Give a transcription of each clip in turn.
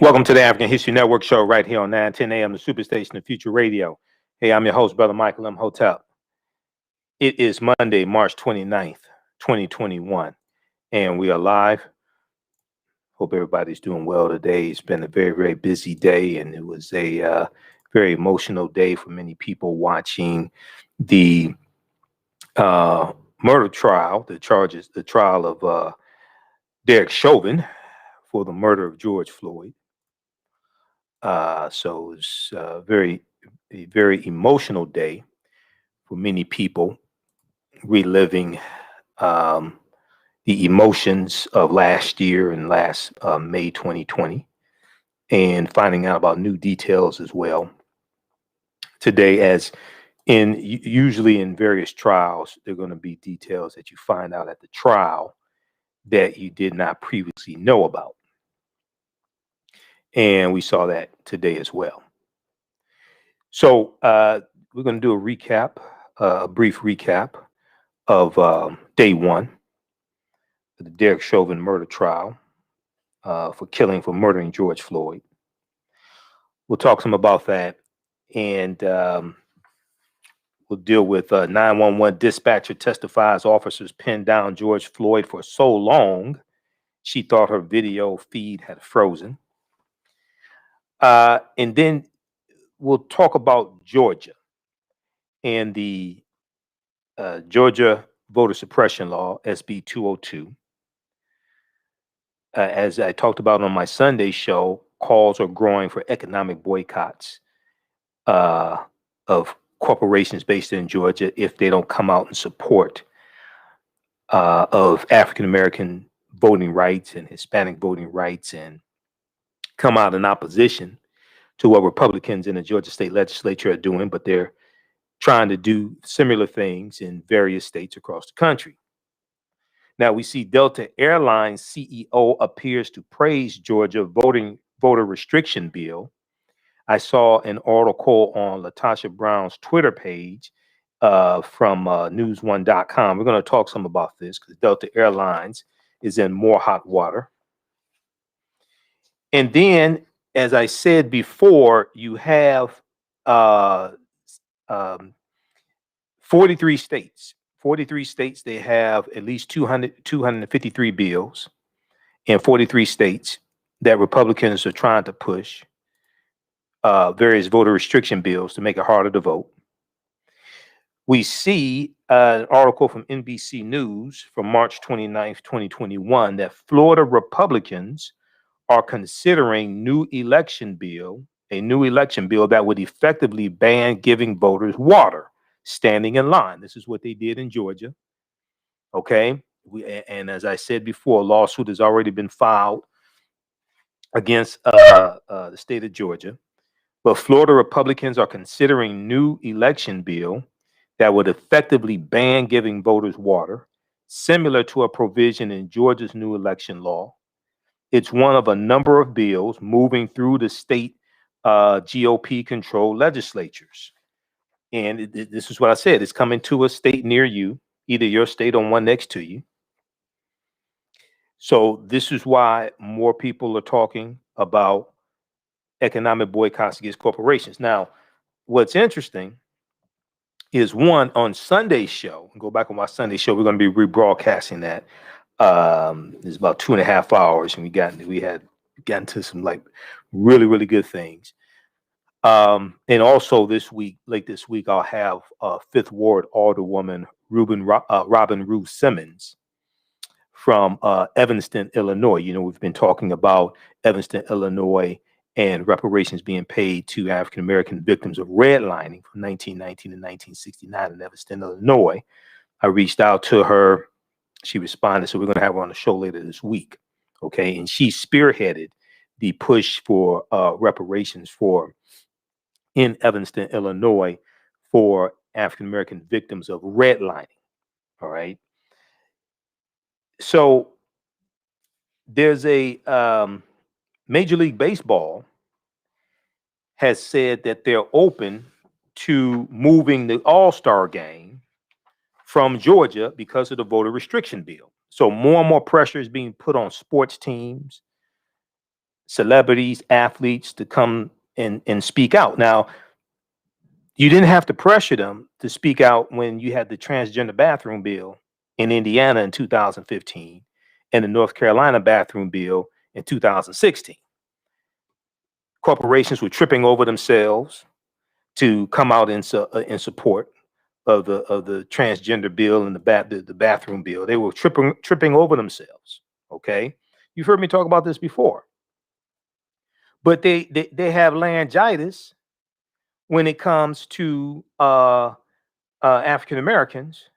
Welcome to the African History Network show right here on 910 AM, the Superstation of Future Radio. Hey, I'm your host, Brother Michael M. Hotel. It is Monday, March 29th, 2021, and we are live. Hope everybody's doing well today. It's been a very, very busy day, and it was a very emotional day for many people watching the murder trial, the trial of Derek Chauvin for the murder of George Floyd. So it's a very emotional day for many people, reliving the emotions of last year and last May 2020, and finding out about new details as well today. As in usually in various trials, there are going to be details that you find out at the trial that you did not previously know about. And we saw that today as well. So we're going to do a recap, a brief recap of day one of the Derek Chauvin murder trial for murdering George Floyd. We'll talk some about that, and we'll deal with 911 dispatcher testifies officers pinned down George Floyd for so long she thought her video feed had frozen. And then we'll talk about Georgia and the Georgia voter suppression law, SB 202. As I talked about on my Sunday show, calls are growing for economic boycotts of corporations based in Georgia if they don't come out in support of African American voting rights and Hispanic voting rights, and come out in opposition to what Republicans in the Georgia state legislature are doing, but they're trying to do similar things in various states across the country. Now we see Delta Airlines CEO appears to praise Georgia voter restriction bill. I saw an article on Latasha Brown's Twitter page from news1.com. We're going to talk some about this because Delta Airlines is in more hot water. And then, as I said before, you have 43 states. 43 states, they have at least 253 bills in 43 states that Republicans are trying to push various voter restriction bills to make it harder to vote. We see an article from NBC News from March 29th, 2021, that Florida Republicans are considering a new election bill that would effectively ban giving voters water standing in line. This is what they did in Georgia. Okay. And as I said before, a lawsuit has already been filed against the state of Georgia. But Florida Republicans are considering new election bill that would effectively ban giving voters water, similar to a provision in Georgia's new election law. It's one of a number of bills moving through the state GOP-controlled legislatures. And this is what I said. It's coming to a state near you, either your state or one next to you. So this is why more people are talking about economic boycotts against corporations. Now, what's interesting is, one, on Sunday's show, go back on my Sunday show, we're going to be rebroadcasting that. It's about 2.5 hours, and we had gotten to some like really, really good things. And also late this week, I'll have Fifth Ward Alderwoman Robin Ruth Simmons from Evanston, Illinois. You know, we've been talking about Evanston, Illinois, and reparations being paid to African American victims of redlining from 1919 to 1969 in Evanston, Illinois. I reached out to her. She responded, so we're going to have her on the show later this week. Okay, and she spearheaded the push for reparations in Evanston, Illinois, for African American victims of redlining. All right. So there's a Major League Baseball has said that they're open to moving the All-Star game from Georgia because of the voter restriction bill. So more and more pressure is being put on sports teams, celebrities, athletes to come and speak out. Now, you didn't have to pressure them to speak out when you had the transgender bathroom bill in Indiana in 2015 and the North Carolina bathroom bill in 2016. Corporations were tripping over themselves to come out in support of the transgender bill and the bathroom bill. They were tripping over themselves. Okay, you've heard me talk about this before, but they have laryngitis when it comes to African Americans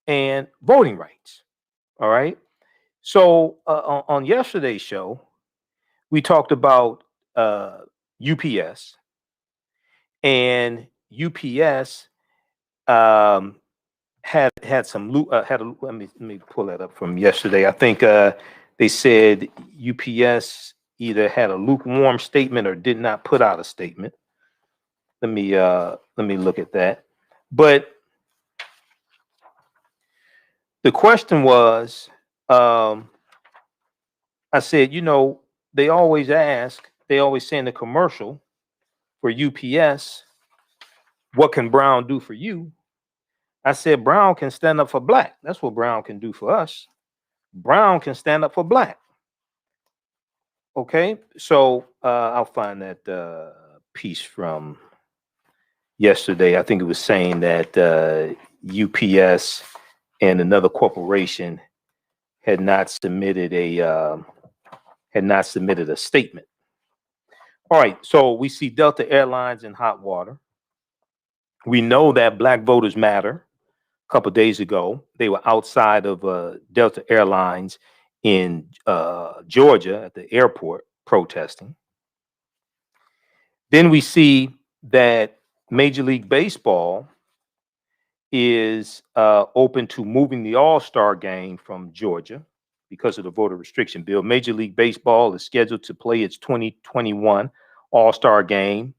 and voting rights. All right. So on yesterday's show, we talked about UPS, and UPS had some let me pull that up from yesterday. I think they said UPS either had a lukewarm statement or did not put out a statement. Let me look at that. But the question was, I said, they always say in the commercial for UPS, what can Brown do for you? I said, Brown can stand up for black. That's what Brown can do for us. Brown can stand up for black. Okay, so I'll find that piece from yesterday. I think it was saying that UPS and another corporation had not submitted a statement. All right, so we see Delta Airlines in hot water. We know that Black voters matter. A couple of days ago, they were outside of Delta Airlines in Georgia at the airport protesting. Then we see that Major League Baseball is open to moving the All-Star game from Georgia because of the voter restriction bill. Major League Baseball is scheduled to play its 2021 All-Star game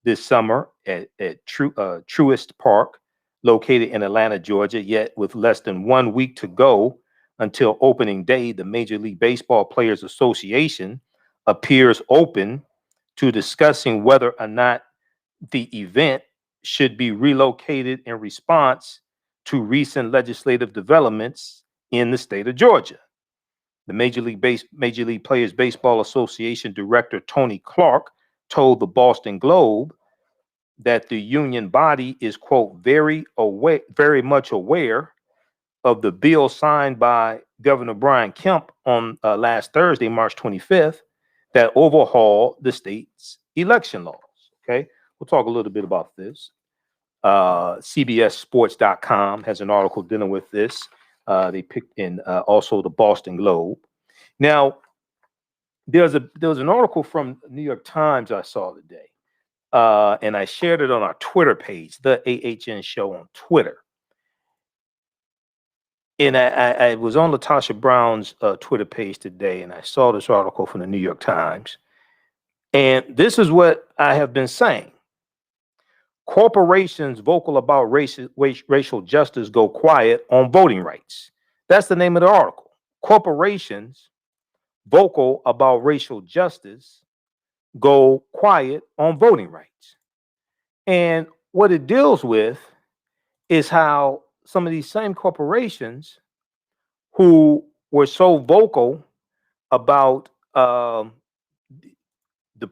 this summer at Truist Park, located in Atlanta, Georgia. Yet with less than 1 week to go until opening day, the Major League Baseball Players Association appears open to discussing whether or not the event should be relocated in response to recent legislative developments in the state of Georgia. The Major League Players Baseball Association Director Tony Clark told the Boston Globe that the union body is, quote, very much aware of the bill signed by Governor Brian Kemp on last Thursday, March 25th, that overhaul the state's election laws. Okay, we'll talk a little bit about this. CBSSports.com has an article dealing with this. They picked in also the Boston Globe. Now, there was an article from New York Times I saw today. And I shared it on our Twitter page, the AHN Show on Twitter. And I was on Latasha Brown's Twitter page today, and I saw this article from the New York Times. And this is what I have been saying. Corporations vocal about racial justice go quiet on voting rights. That's the name of the article. Corporations vocal about racial justice go quiet on voting rights. And what it deals with is how some of these same corporations who were so vocal about the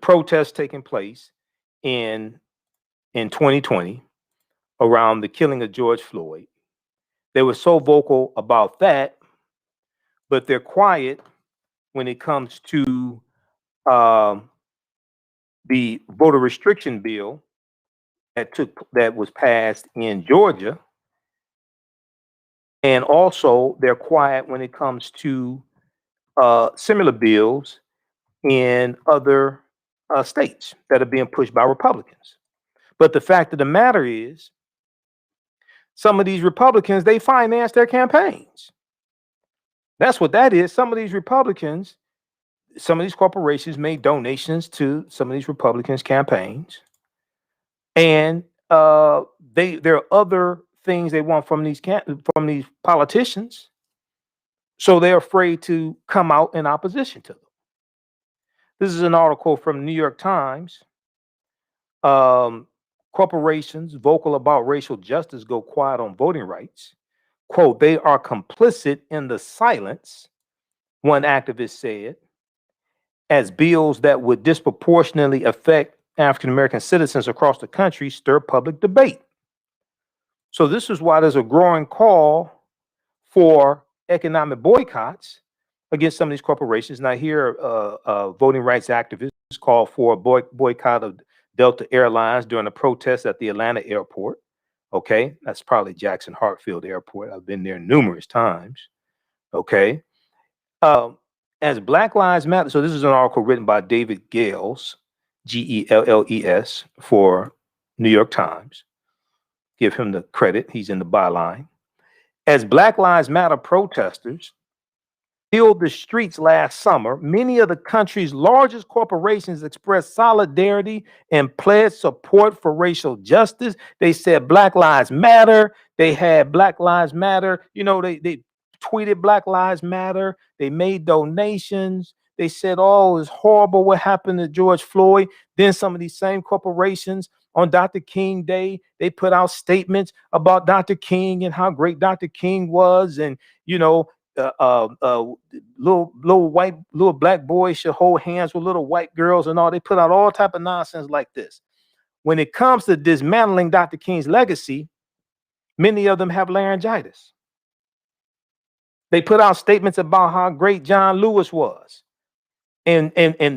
protests taking place in 2020 around the killing of George Floyd, they were so vocal about that, but they're quiet when it comes to the voter restriction bill that was passed in Georgia, and also they're quiet when it comes to similar bills in other states that are being pushed by Republicans. But the fact of the matter is, some of these Republicans, they finance their campaigns. That's what that is. Some of these Republicans, some of these corporations made donations to some of these Republicans' campaigns. And there are other things they want from these politicians. So they're afraid to come out in opposition to them. This is an article from the New York Times. Um, Corporations vocal about racial justice go quiet on voting rights. Quote, they are complicit in the silence, one activist said, as bills that would disproportionately affect African American citizens across the country stir public debate. So, this is why there's a growing call for economic boycotts against some of these corporations. And I hear voting rights activists call for a boycott of Delta Airlines during a protest at the Atlanta airport. Okay, that's probably Jackson Hartfield Airport. I've been there numerous times. Okay. Um, as Black Lives Matter, so this is an article written by David Gales, Gelles, for New York Times. Give him the credit. He's in the byline. As Black Lives Matter protesters filled the streets last summer, many of the country's largest corporations expressed solidarity and pledged support for racial justice. They said Black Lives Matter. They had Black Lives Matter. You know, they tweeted Black Lives Matter. They made donations. They said, oh, it's horrible what happened to George Floyd. Then some of these same corporations on Dr. King Day, they put out statements about Dr. King and how great Dr. King was. And, you know, little black boys should hold hands with little white girls and all. They put out all type of nonsense like this. When it comes to dismantling Dr. King's legacy, many of them have laryngitis. They put out statements about how great John Lewis was. And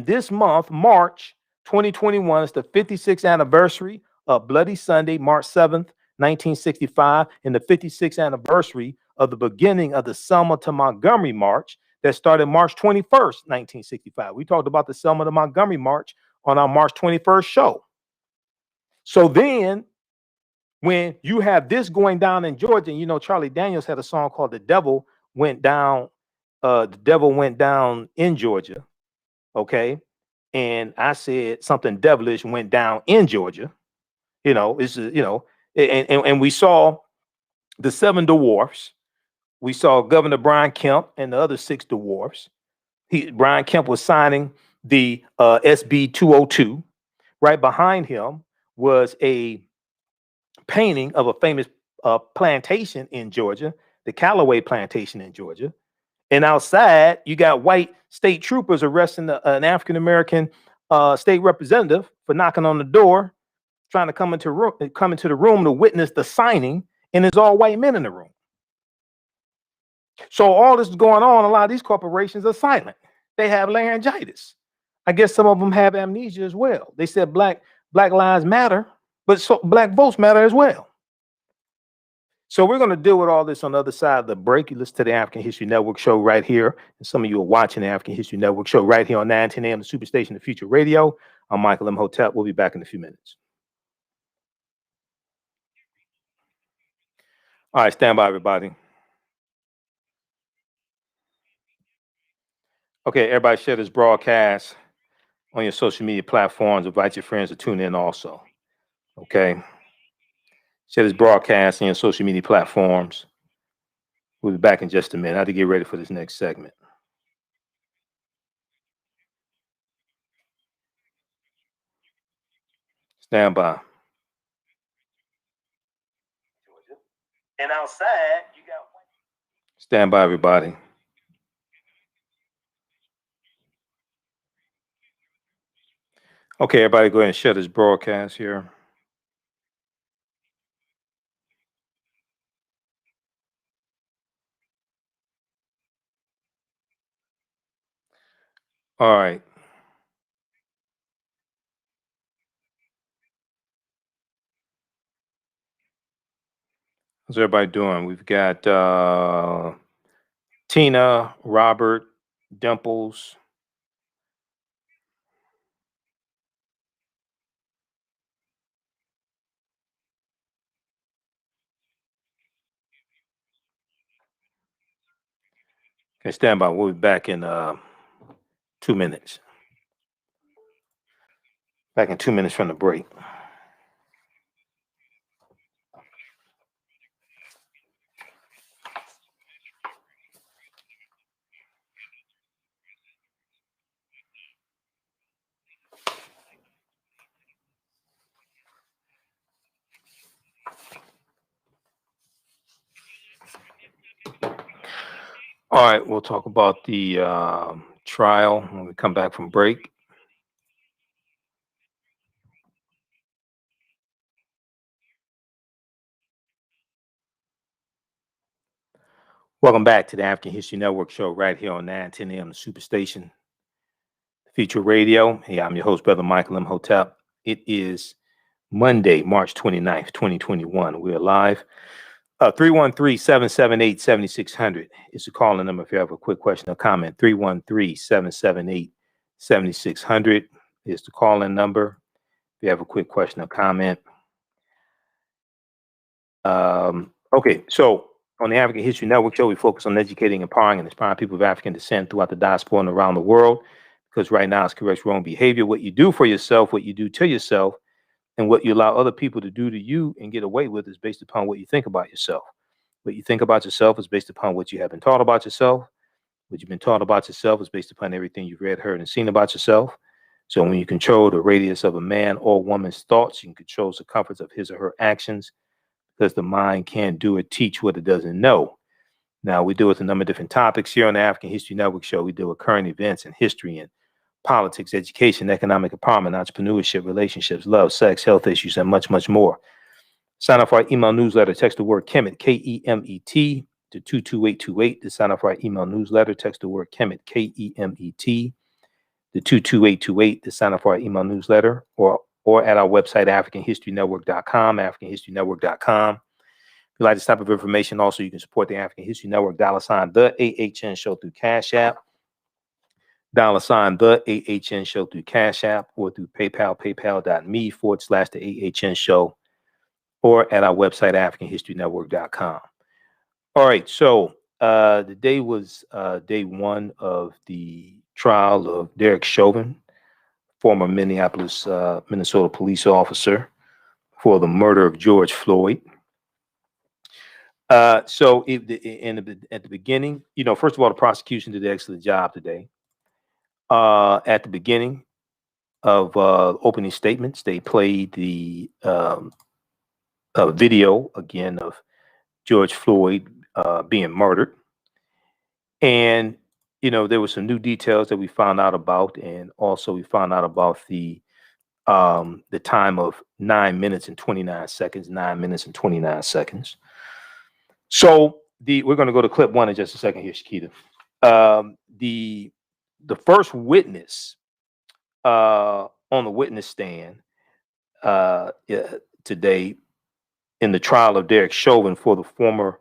this month, March 2021, is the 56th anniversary of Bloody Sunday, March 7th, 1965, and the 56th anniversary of the beginning of the Selma to Montgomery March that started March 21st, 1965. We talked about the Selma to Montgomery March on our March 21st show. So then, when you have this going down in Georgia, and you know, Charlie Daniels had a song called The Devil Went Down, The Devil Went Down in Georgia. Okay. And I said something devilish went down in Georgia. You know, it's, you know, and we saw the seven dwarfs. We saw Governor Brian Kemp and the other six dwarfs. Brian Kemp was signing the SB 202. Right behind him was a painting of a famous plantation in Georgia, the Callaway Plantation in Georgia. And outside, you got white state troopers arresting an African American state representative for knocking on the door, trying to come into the room to witness the signing, and there's all white men in the room. So all this is going on. A lot of these corporations are silent. They have laryngitis. I guess some of them have amnesia as well. They said Black Lives Matter, but so Black votes matter as well. So we're going to deal with all this on the other side of the break. You listen to the African History Network show right here. And some of you are watching the African History Network show right here on 910 AM, the Superstation of Future Radio. I'm Michael M. Hotep. We'll be back in a few minutes. All right, stand by, everybody. Okay, everybody share this broadcast on your social media platforms. Invite your friends to tune in also. Okay. Share this broadcast on your social media platforms. We'll be back in just a minute. I have to get ready for this next segment. Stand by. And outside, you got. Stand by, everybody. Okay, everybody, go ahead and share this broadcast here. All right. How's everybody doing? We've got Tina, Robert, Dimples. Okay, stand by. We'll be back in 2 minutes. Back in 2 minutes from the break. All right, we'll talk about the trial when we come back from break. Welcome back to the African History Network show right here on 910 a.m. the Superstation Feature Radio. Hey, I'm your host, Brother Michael M. Hotep. It is Monday, March 29th, 2021. We're live. 313-778-7600 is the calling number if you have a quick question or comment. 313-778-7600 is the calling number if you have a quick question or comment. Okay, so on the African History Network show, we focus on educating, empowering, and inspiring people of African descent throughout the diaspora and around the world. Because right now, it's correct wrong behavior. What you do for yourself, what you do to yourself, and what you allow other people to do to you and get away with is based upon what you think about yourself. What you think about yourself is based upon what you have been taught about yourself. What you've been taught about yourself is based upon everything you've read, heard, and seen about yourself. So when you control the radius of a man or woman's thoughts, you can control the circumference of his or her actions, because the mind can't do or teach what it doesn't know. Now, we deal with a number of different topics here on the African History Network show. We deal with current events and history and politics, education, economic empowerment, entrepreneurship, relationships, love, sex, health issues, and much, much more. Sign up for our email newsletter. Text the word Kemet, K-E-M-E-T, to 22828 to sign up for our email newsletter. Text the word Kemet, K-E-M-E-T, to 22828 to sign up for our email newsletter, or at our website, AfricanHistoryNetwork.com, AfricanHistoryNetwork.com. If you like this type of information, also, you can support the African History Network, $ the AHN Show through Cash App, $ the AHN Show through Cash App, or through PayPal, paypal.me/the AHN Show, or at our website, AfricanHistoryNetwork.com. All right, so the day was day one of the trial of Derek Chauvin, former Minneapolis, Minnesota police officer, for the murder of George Floyd. So at the beginning, first of all, the prosecution did an excellent job today. At the beginning of opening statements, they played the video again of George Floyd being murdered. And, there were some new details that we found out about. And also we found out about the time of 9 minutes and 29 seconds, 9 minutes and 29 seconds. So we're going to go to clip one in just a second here, Shakita. The first witness on the witness stand today in the trial of Derek Chauvin for the former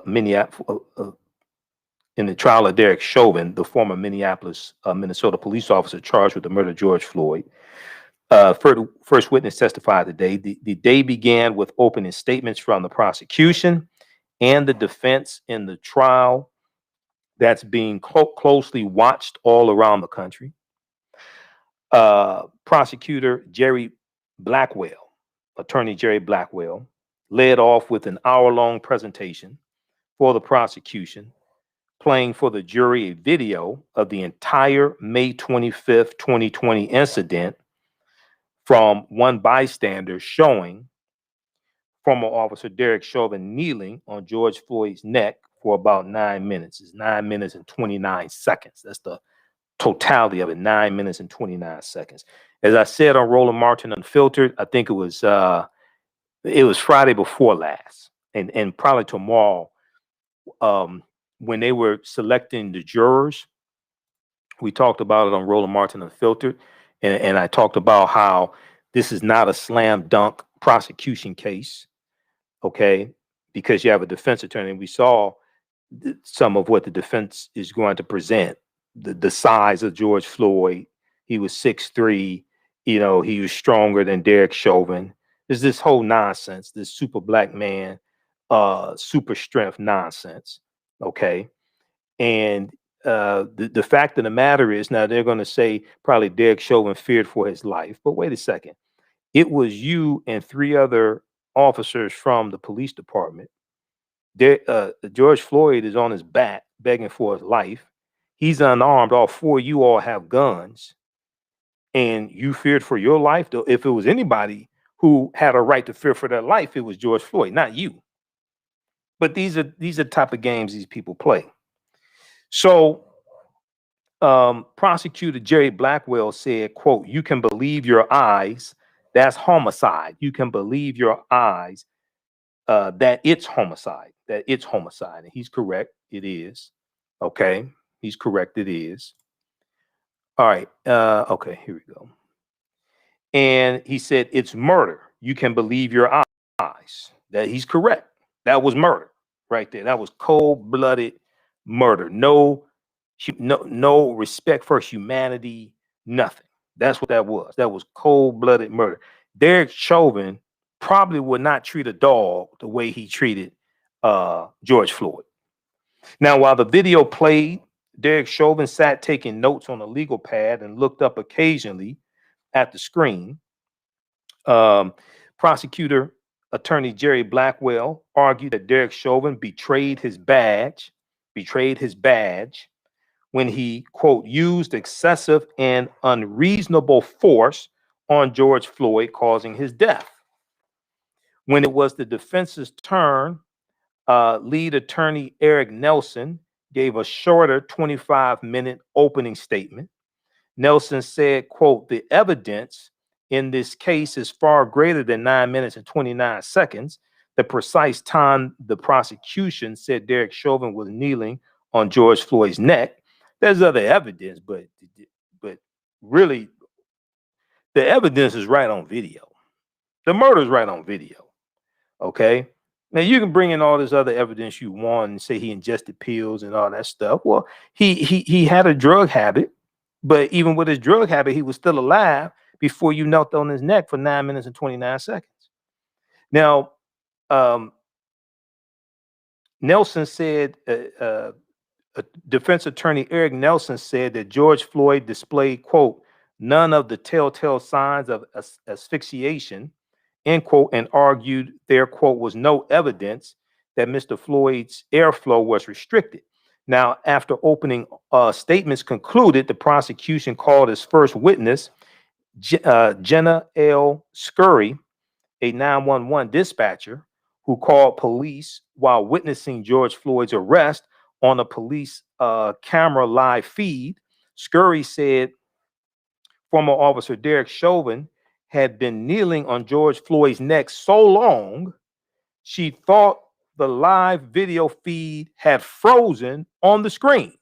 Minneapolis, Minnesota police officer charged with the murder of George Floyd. First witness testified today. The day began with opening statements from the prosecution and the defense in the trial that's being closely watched all around the country. Prosecutor Jerry Blackwell, attorney Jerry Blackwell, led off with an hour-long presentation for the prosecution, playing for the jury a video of the entire May 25th, 2020 incident from one bystander showing former officer Derek Chauvin kneeling on George Floyd's neck for about 9 minutes. It's 9 minutes and 29 seconds. That's the totality of it, 9 minutes and 29 seconds. As I said on Roland Martin Unfiltered, I think it was Friday before last, and probably tomorrow, when they were selecting the jurors. We talked about it on Roland Martin Unfiltered, and I talked about how this is not a slam dunk prosecution case, okay, because you have a defense attorney. We saw some of what the defense is going to present. The size of George Floyd, he was 6'3", he was stronger than Derek Chauvin. There's this whole nonsense, this super black man, super strength nonsense, okay? And the fact of the matter is, now they're going to say probably Derek Chauvin feared for his life, but wait a second. It was you and 3 other officers from the police department. George Floyd is on his back begging for his life. He's unarmed. All 4 of you all have guns, and you feared for your life. If it was anybody who had a right to fear for their life, it was George Floyd, not you. But these are the type of games these people play. So prosecutor Jerry Blackwell said, quote, "You can believe your eyes. That's homicide. You can believe your eyes that it's homicide. That it's homicide." And he's correct. It is. Okay. He's correct. It is. All right. Okay. Here we go. And he said, "It's murder. You can believe your eyes." That he's correct. That was murder right there. That was cold-blooded murder. No respect for humanity, nothing. That's what that was. That was cold-blooded murder. Derek Chauvin probably would not treat a dog the way he treated George Floyd. Now, while the video played, Derek Chauvin sat taking notes on a legal pad and looked up occasionally at the screen. Prosecutor attorney Jerry Blackwell argued that Derek Chauvin betrayed his badge when he, quote, "used excessive and unreasonable force on George Floyd, causing his death." When it was the defense's turn, lead attorney Eric Nelson gave a shorter 25-minute opening statement. Nelson said, quote, "The evidence in this case is far greater than 9 minutes and 29 seconds. The precise time the prosecution said Derek Chauvin was kneeling on George Floyd's neck. There's other evidence, but really, the evidence is right on video. The murder is right on video. Okay. Now you can bring in all this other evidence you want and say he ingested pills and all that stuff. Well, he had a drug habit, but even with his drug habit, he was still alive before you knelt on his neck for 9 minutes and 29 seconds. Now, Nelson said, defense attorney Eric Nelson said that George Floyd displayed, quote, "none of the telltale signs of asphyxiation," end quote, and argued there, quote, "was no evidence that Mr. Floyd's airflow was restricted." Now, after opening statements concluded, the prosecution called as first witness Jenna L. Scurry, a 911 dispatcher who called police while witnessing George Floyd's arrest on a police camera live feed. Scurry said former officer Derek Chauvin had been kneeling on George Floyd's neck so long, she thought the live video feed had frozen on the screen.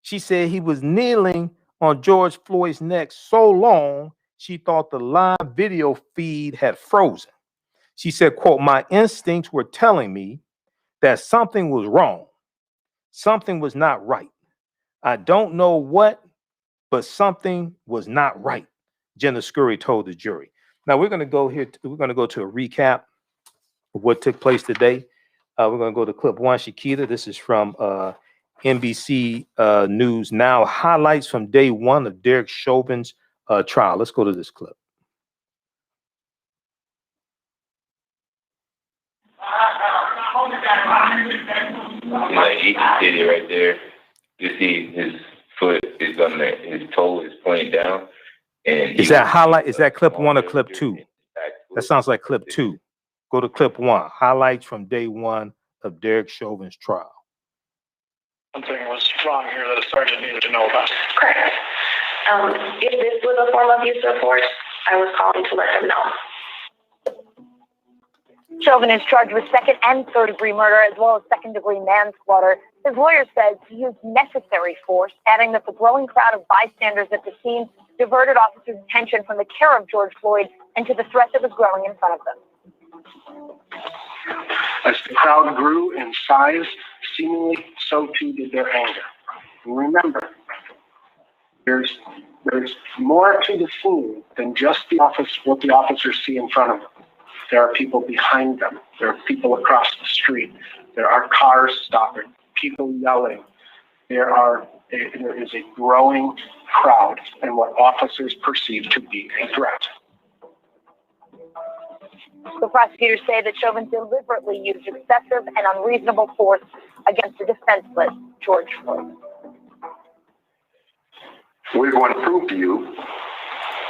She said he was kneeling on George Floyd's neck so long, she thought the live video feed had frozen. She said, quote, "My instincts were telling me that something was wrong. Something was not right. I don't know what, but something was not right," Jenna Scurry told the jury. Now we're going to go here. We're going to go to a recap of what took place today. We're going to go to clip one. Shakita, this is from NBC News Now. Highlights from day one of Derek Chauvin's trial. Let's go to this clip. Like you can see it right there. You see his foot is on there, his toe is pointing down. And is that highlight? Is that clip one or clip two? That sounds like clip two. Go to clip one. Highlights from day one of Derek Chauvin's trial. Something was wrong here that a sergeant needed to know about. Correct. If this was a form of use of force, I was calling to let them know. Chauvin is charged with second and third degree murder as well as second degree manslaughter. His lawyer says he used necessary force, adding that the growing crowd of bystanders at the scene diverted officers' attention from the care of George Floyd and to the threat that was growing in front of them. As the crowd grew in size, seemingly so too did their anger. And remember, there's more to the scene than just what the officers see in front of them. There are people behind them. There are people across the street. There are cars stopping, people yelling. There is a growing crowd and what officers perceive to be a threat. The prosecutors say that Chauvin deliberately used excessive and unreasonable force against the defenseless George Floyd. We're going to prove to you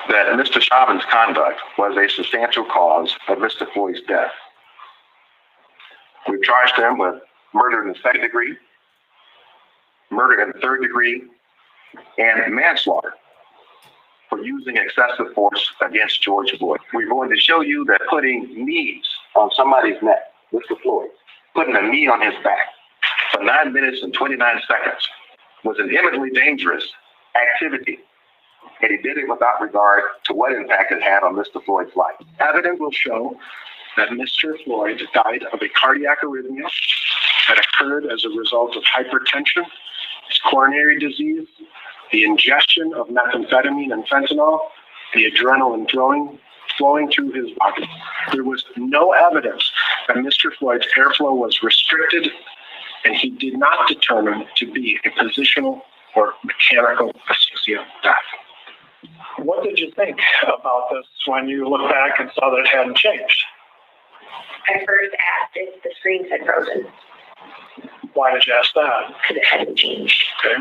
that Mr. Chauvin's conduct was a substantial cause of Mr. Floyd's death. We've charged him with murder in the second degree, murder in the third degree, and manslaughter for using excessive force against George Floyd. We're going to show you that putting knees on somebody's neck, Mr. Floyd, putting a knee on his back for 9 minutes and 29 seconds was an imminently dangerous activity. And he did it without regard to what impact it had on Mr. Floyd's life. Evidence will show that Mr. Floyd died of a cardiac arrhythmia that occurred as a result of hypertension, his coronary disease, the ingestion of methamphetamine and fentanyl, the adrenaline flowing through his body. There was no evidence that Mr. Floyd's airflow was restricted, and he did not determine to be a positional or mechanical asphyxia death. What did you think about this when you look back and saw that it hadn't changed? I first asked if the screens had frozen Why did you ask that? because it hadn't changed. Okay.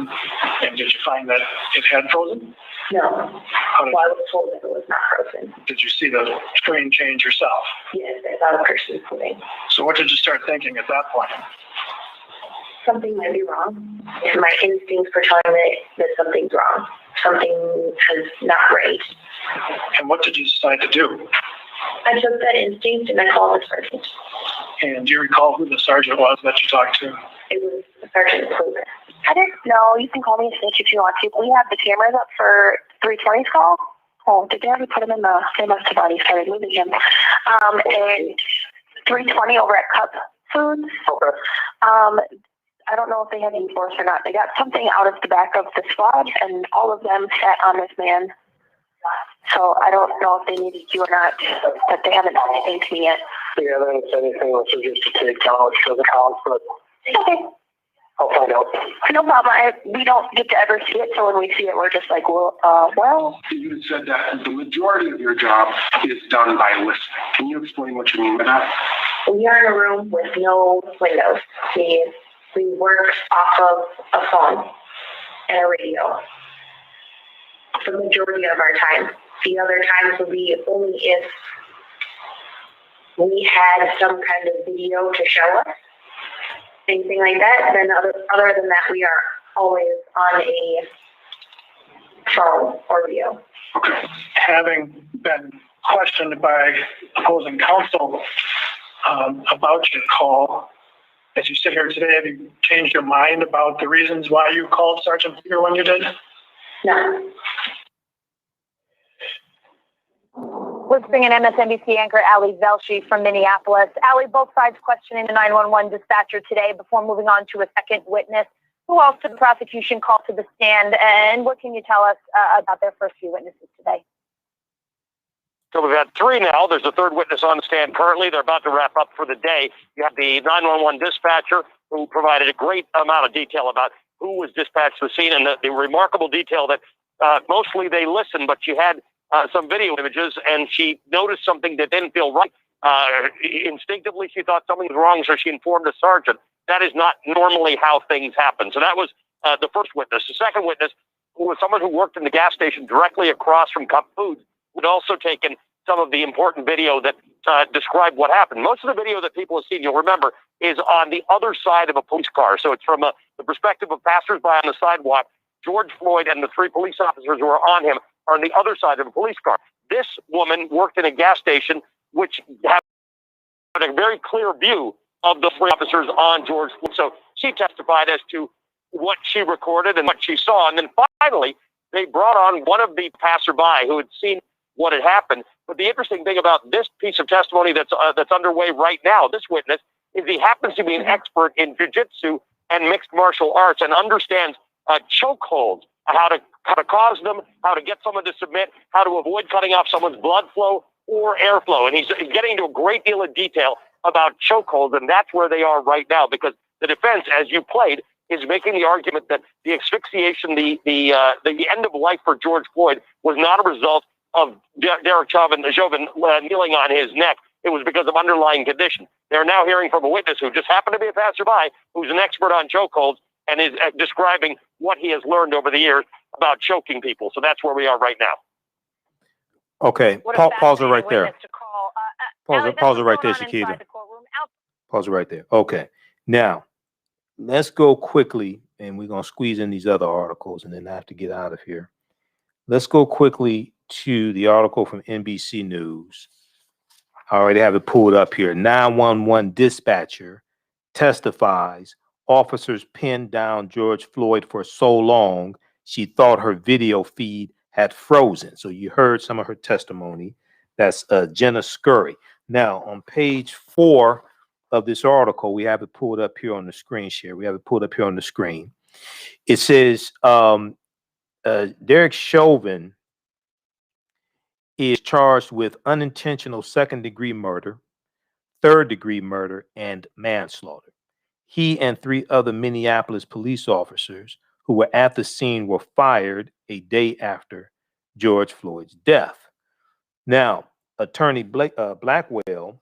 And did you find that it had frozen? No. How Well, I was told that it was not frozen. did you see the screen change yourself? Yes, I saw the person moving. So what did you start thinking at that point? Something might be wrong. And my instincts were telling me that something's wrong. Something is not right. And what did you decide to do? I took that instinct and I called the sergeant. And do you recall who the sergeant was that you talked to? It was Sergeant Kluger. I didn't know. You can call me a snitch if you want to. We have the cameras up for 320's call. Oh, did they already put him in the? They must have already started moving him. And 320 over at Cup Foods. Okay. I don't know if they had any force or not. They got something out of the back of the squad, and all of them sat on this man. So I don't know if they needed you or not, but they haven't done anything to me yet. Yeah, they haven't said anything. Let's just take down what shows account, but Okay. I'll find out. No problem. We don't get to ever see it, so when we see it, we're just like, well. You said that the majority of your job is done by listening. Can you explain what you mean by that? We are in a room with no windows. We work off of a phone and a radio for the majority of our time. The other times would be only if we had some kind of video to show us, anything like that. Then other than that, we are always on a phone or video. Okay. Having been questioned by opposing counsel about your call, as you sit here today, have you changed your mind about the reasons why you called Sergeant Kluger when you did? No. Let's bring in MSNBC anchor Ali Velshi from Minneapolis. Ali, both sides questioning the 911 dispatcher today before moving on to a second witness. Who else did the prosecution call to the stand, and what can you tell us about their first few witnesses today? So we've had three now. There's a third witness on the stand currently. They're about to wrap up for the day. You have the 911 dispatcher who provided a great amount of detail about who was dispatched to the scene, and the remarkable detail that mostly they listened, but she had some video images, and she noticed something that didn't feel right. Instinctively, she thought something was wrong, so she informed the sergeant. That is not normally how things happen. So that was the first witness. The second witness was someone who worked in the gas station directly across from Cup Foods, who'd also taken some of the important video that described what happened. Most of the video that people have seen, you'll remember, is on the other side of a police car. So it's from the perspective of passersby on the sidewalk. George Floyd and the three police officers who are on him are on the other side of a police car. This woman worked in a gas station, which had a very clear view of the three officers on George Floyd. So she testified as to what she recorded and what she saw. And then finally, they brought on one of the passerby who had seen what had happened. But the interesting thing about this piece of testimony that's underway right now, this witness, is he happens to be an expert in jiu-jitsu and mixed martial arts and understands chokeholds, how to cause them, how to get someone to submit, how to avoid cutting off someone's blood flow or airflow. And he's getting into a great deal of detail about chokeholds, and that's where they are right now, because the defense, as you played, is making the argument that the asphyxiation, the end of life for George Floyd was not a result of Derek Chauvin kneeling on his neck. It was because of underlying condition. They're now hearing from a witness who just happened to be a passerby, who's an expert on chokeholds, and is describing what he has learned over the years about choking people. So that's where we are right now. Okay, pause it right there. Pause it right there, Shakita. Pause it right there. Okay, now let's go quickly and we're going to squeeze in these other articles, and then I have to get out of here. Let's go quickly to the article from NBC News. I already have it pulled up here. 911 dispatcher testifies officers pinned down George Floyd for so long she thought her video feed had frozen. So you heard some of her testimony. That's Jenna Scurry. Now, on page 4 of this article, we have it pulled up here on the screen share. We have it pulled up here on the screen. It says Derek Chauvin is charged with unintentional second-degree murder, third-degree murder, and manslaughter. He and 3 other Minneapolis police officers who were at the scene were fired a day after George Floyd's death. Now, Attorney Blackwell,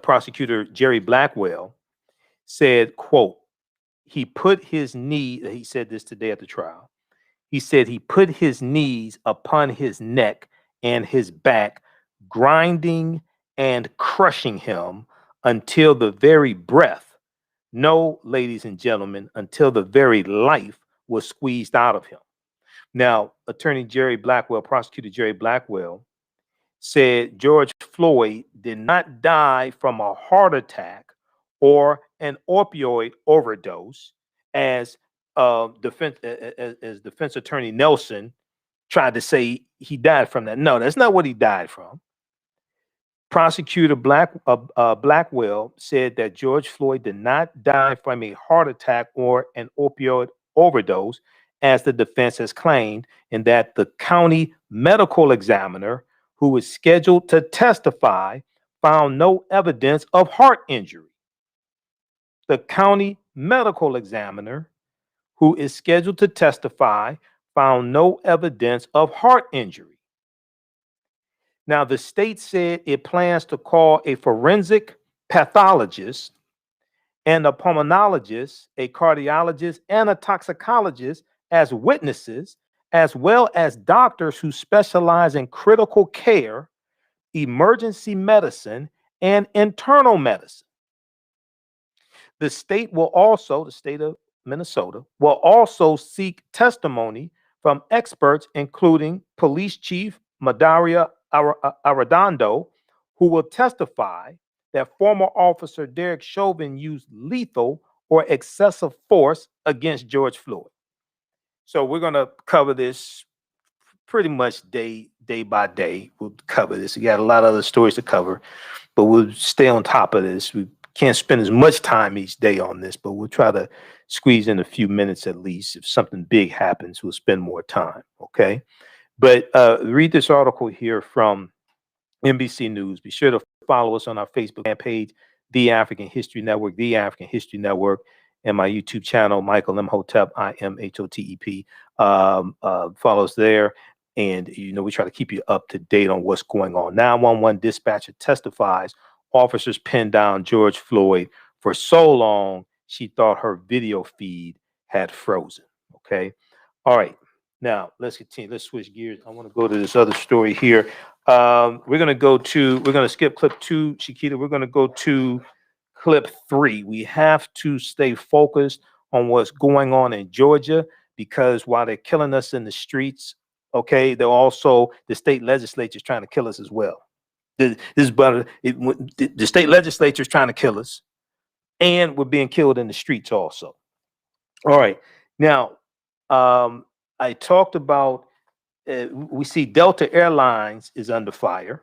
prosecutor Jerry Blackwell said, quote, he said this today at the trial. He said he put his knees upon his neck and his back, grinding and crushing him until the very breath, no, ladies and gentlemen, until the very life was squeezed out of him. Now, prosecutor Jerry Blackwell said George Floyd did not die from a heart attack or an opioid overdose, as defense attorney Nelson tried to say he died from that. No, that's not what he died from. Prosecutor Blackwell said that George Floyd did not die from a heart attack or an opioid overdose, as the defense has claimed, and that the county medical examiner who was scheduled to testify found no evidence of heart injury. The county medical examiner who is scheduled to testify found no evidence of heart injury. Now, the state said it plans to call a forensic pathologist and a pulmonologist, a cardiologist, and a toxicologist as witnesses, as well as doctors who specialize in critical care, emergency medicine, and internal medicine. The state of Minnesota, will also seek testimony from experts, including Police Chief Madaria Arradondo, who will testify that former officer Derek Chauvin used lethal or excessive force against George Floyd. So we're going to cover this pretty much day by day. We'll cover this. We got a lot of other stories to cover, but we'll stay on top of this. We can't spend as much time each day on this, but we'll try to squeeze in a few minutes at least. If something big happens, we'll spend more time, okay? But read this article here from NBC News. Be sure to follow us on our Facebook page, The African History Network, The African History Network, and my YouTube channel, Michael Imhotep, IMHOTEP. Follow us there. And, we try to keep you up to date on what's going on. 911 dispatcher testifies officers pinned down George Floyd for so long she thought her video feed had frozen. Okay. All right. Now let's continue. Let's switch gears. I want to go to this other story here. We're going to skip clip 2, Shakita. We're going to go to clip 3. We have to stay focused on what's going on in Georgia, because while they're killing us in the streets, okay, they're also, the state legislature is trying to kill us as well. The state legislature is trying to kill us, and we're being killed in the streets also. All right. Now, I talked about, we see Delta Airlines is under fire.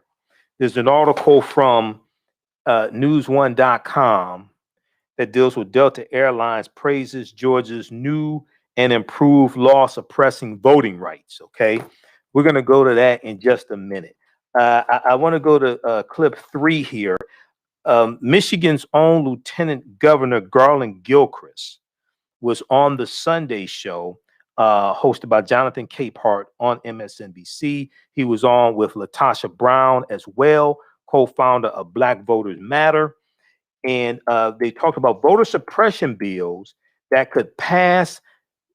There's an article from news1.com that deals with Delta Airlines praises Georgia's new and improved law suppressing voting rights. Okay. We're going to go to that in just a minute. I want to go to clip 3 here. Michigan's own Lieutenant Governor Garland Gilchrist was on the Sunday show hosted by Jonathan Capehart on MSNBC. He was on with Latasha Brown as well, co-founder of Black Voters Matter. And they talked about voter suppression bills that could pass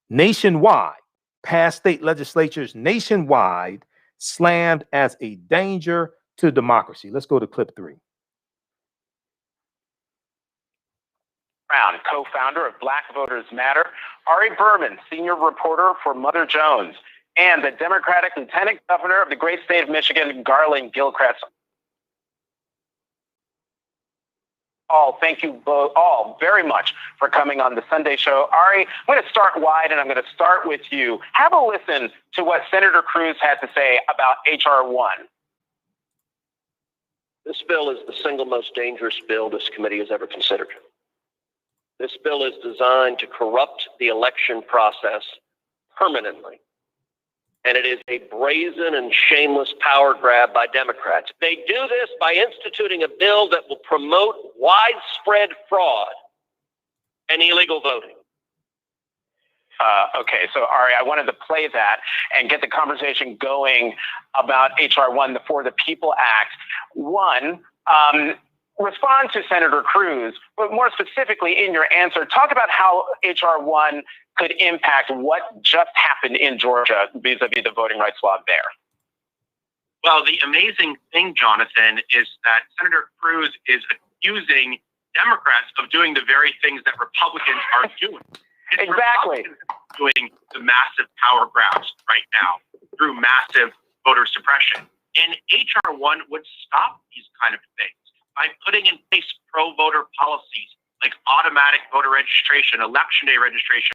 nationwide, pass state legislatures nationwide, slammed as a danger to democracy. Let's go to clip 3. Brown, co-founder of Black Voters Matter, Ari Berman, senior reporter for Mother Jones, and the Democratic Lieutenant Governor of the great state of Michigan, Garland Gilchrist. All, thank you both all very much for coming on the Sunday show. Ari, I'm going to start wide, and I'm going to start with you. Have a listen to what Senator Cruz had to say about H.R. 1. This bill is the single most dangerous bill this committee has ever considered. This bill is designed to corrupt the election process permanently. And it is a brazen and shameless power grab by Democrats. They do this by instituting a bill that will promote widespread fraud and illegal voting. Okay, so Ari, I wanted to play that and get the conversation going about H.R. 1, the For the People Act. One, respond to Senator Cruz, but more specifically in your answer, talk about how H.R. 1 could impact what just happened in Georgia vis-a-vis the voting rights law there. Well, the amazing thing, Jonathan, is that Senator Cruz is accusing Democrats of doing the very things that Republicans are doing. Exactly. Doing the massive power grabs right now through massive voter suppression. And H.R. 1 would stop these kind of things by putting in place pro-voter policies like automatic voter registration, election day registration,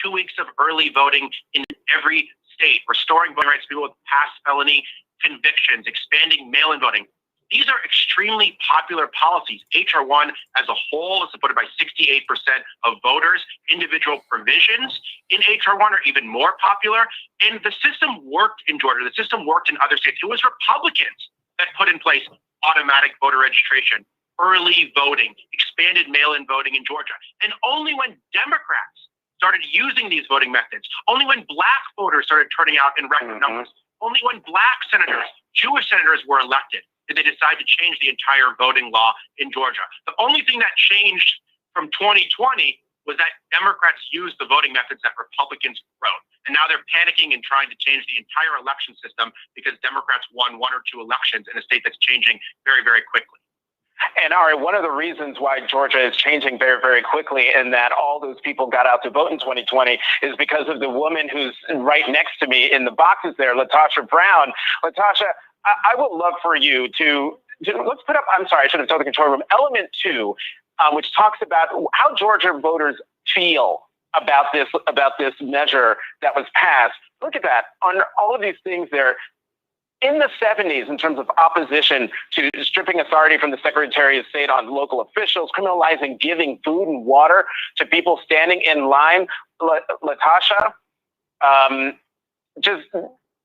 2 weeks of early voting in every state, restoring voting rights to people with past felony convictions, expanding mail-in voting. These are extremely popular policies. H.R. 1 as a whole is supported by 68% of voters. Individual provisions in H.R. 1 are even more popular. And the system worked in Georgia. The system worked in other states. It was Republicans that put in place automatic voter registration, early voting, expanded mail-in voting in Georgia. And only when Democrats started using these voting methods, only when Black voters started turning out in record numbers, only when Black senators, Jewish senators were elected, did they decide to change the entire voting law in Georgia. The only thing that changed from 2020 was that Democrats used the voting methods that Republicans wrote. And now they're panicking and trying to change the entire election system because Democrats won 1 or 2 elections in a state that's changing very, very quickly. And Ari, one of the reasons why Georgia is changing very, very quickly and that all those people got out to vote in 2020 is because of the woman who's right next to me in the boxes there, Latasha Brown. Latasha, I would love for you to let's put up, I'm sorry, I should have told the control room, element 2, which talks about how Georgia voters feel about this measure that was passed. Look at that. On all of these things there, in the 70s, in terms of opposition to stripping authority from the Secretary of State on local officials, criminalizing giving food and water to people standing in line, Latasha, just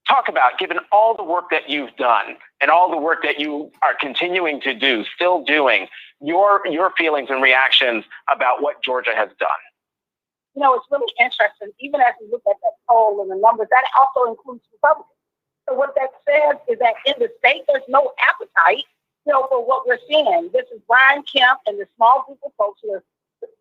talk about, given all the work that you've done and all the work that you are continuing to do, still doing, your feelings and reactions about what Georgia has done. You know, it's really interesting. Even as we look at that poll and the numbers, that also includes Republicans. So what that says is that in the state, there's no appetite, for what we're seeing. This is Brian Kemp and the small group of folks who are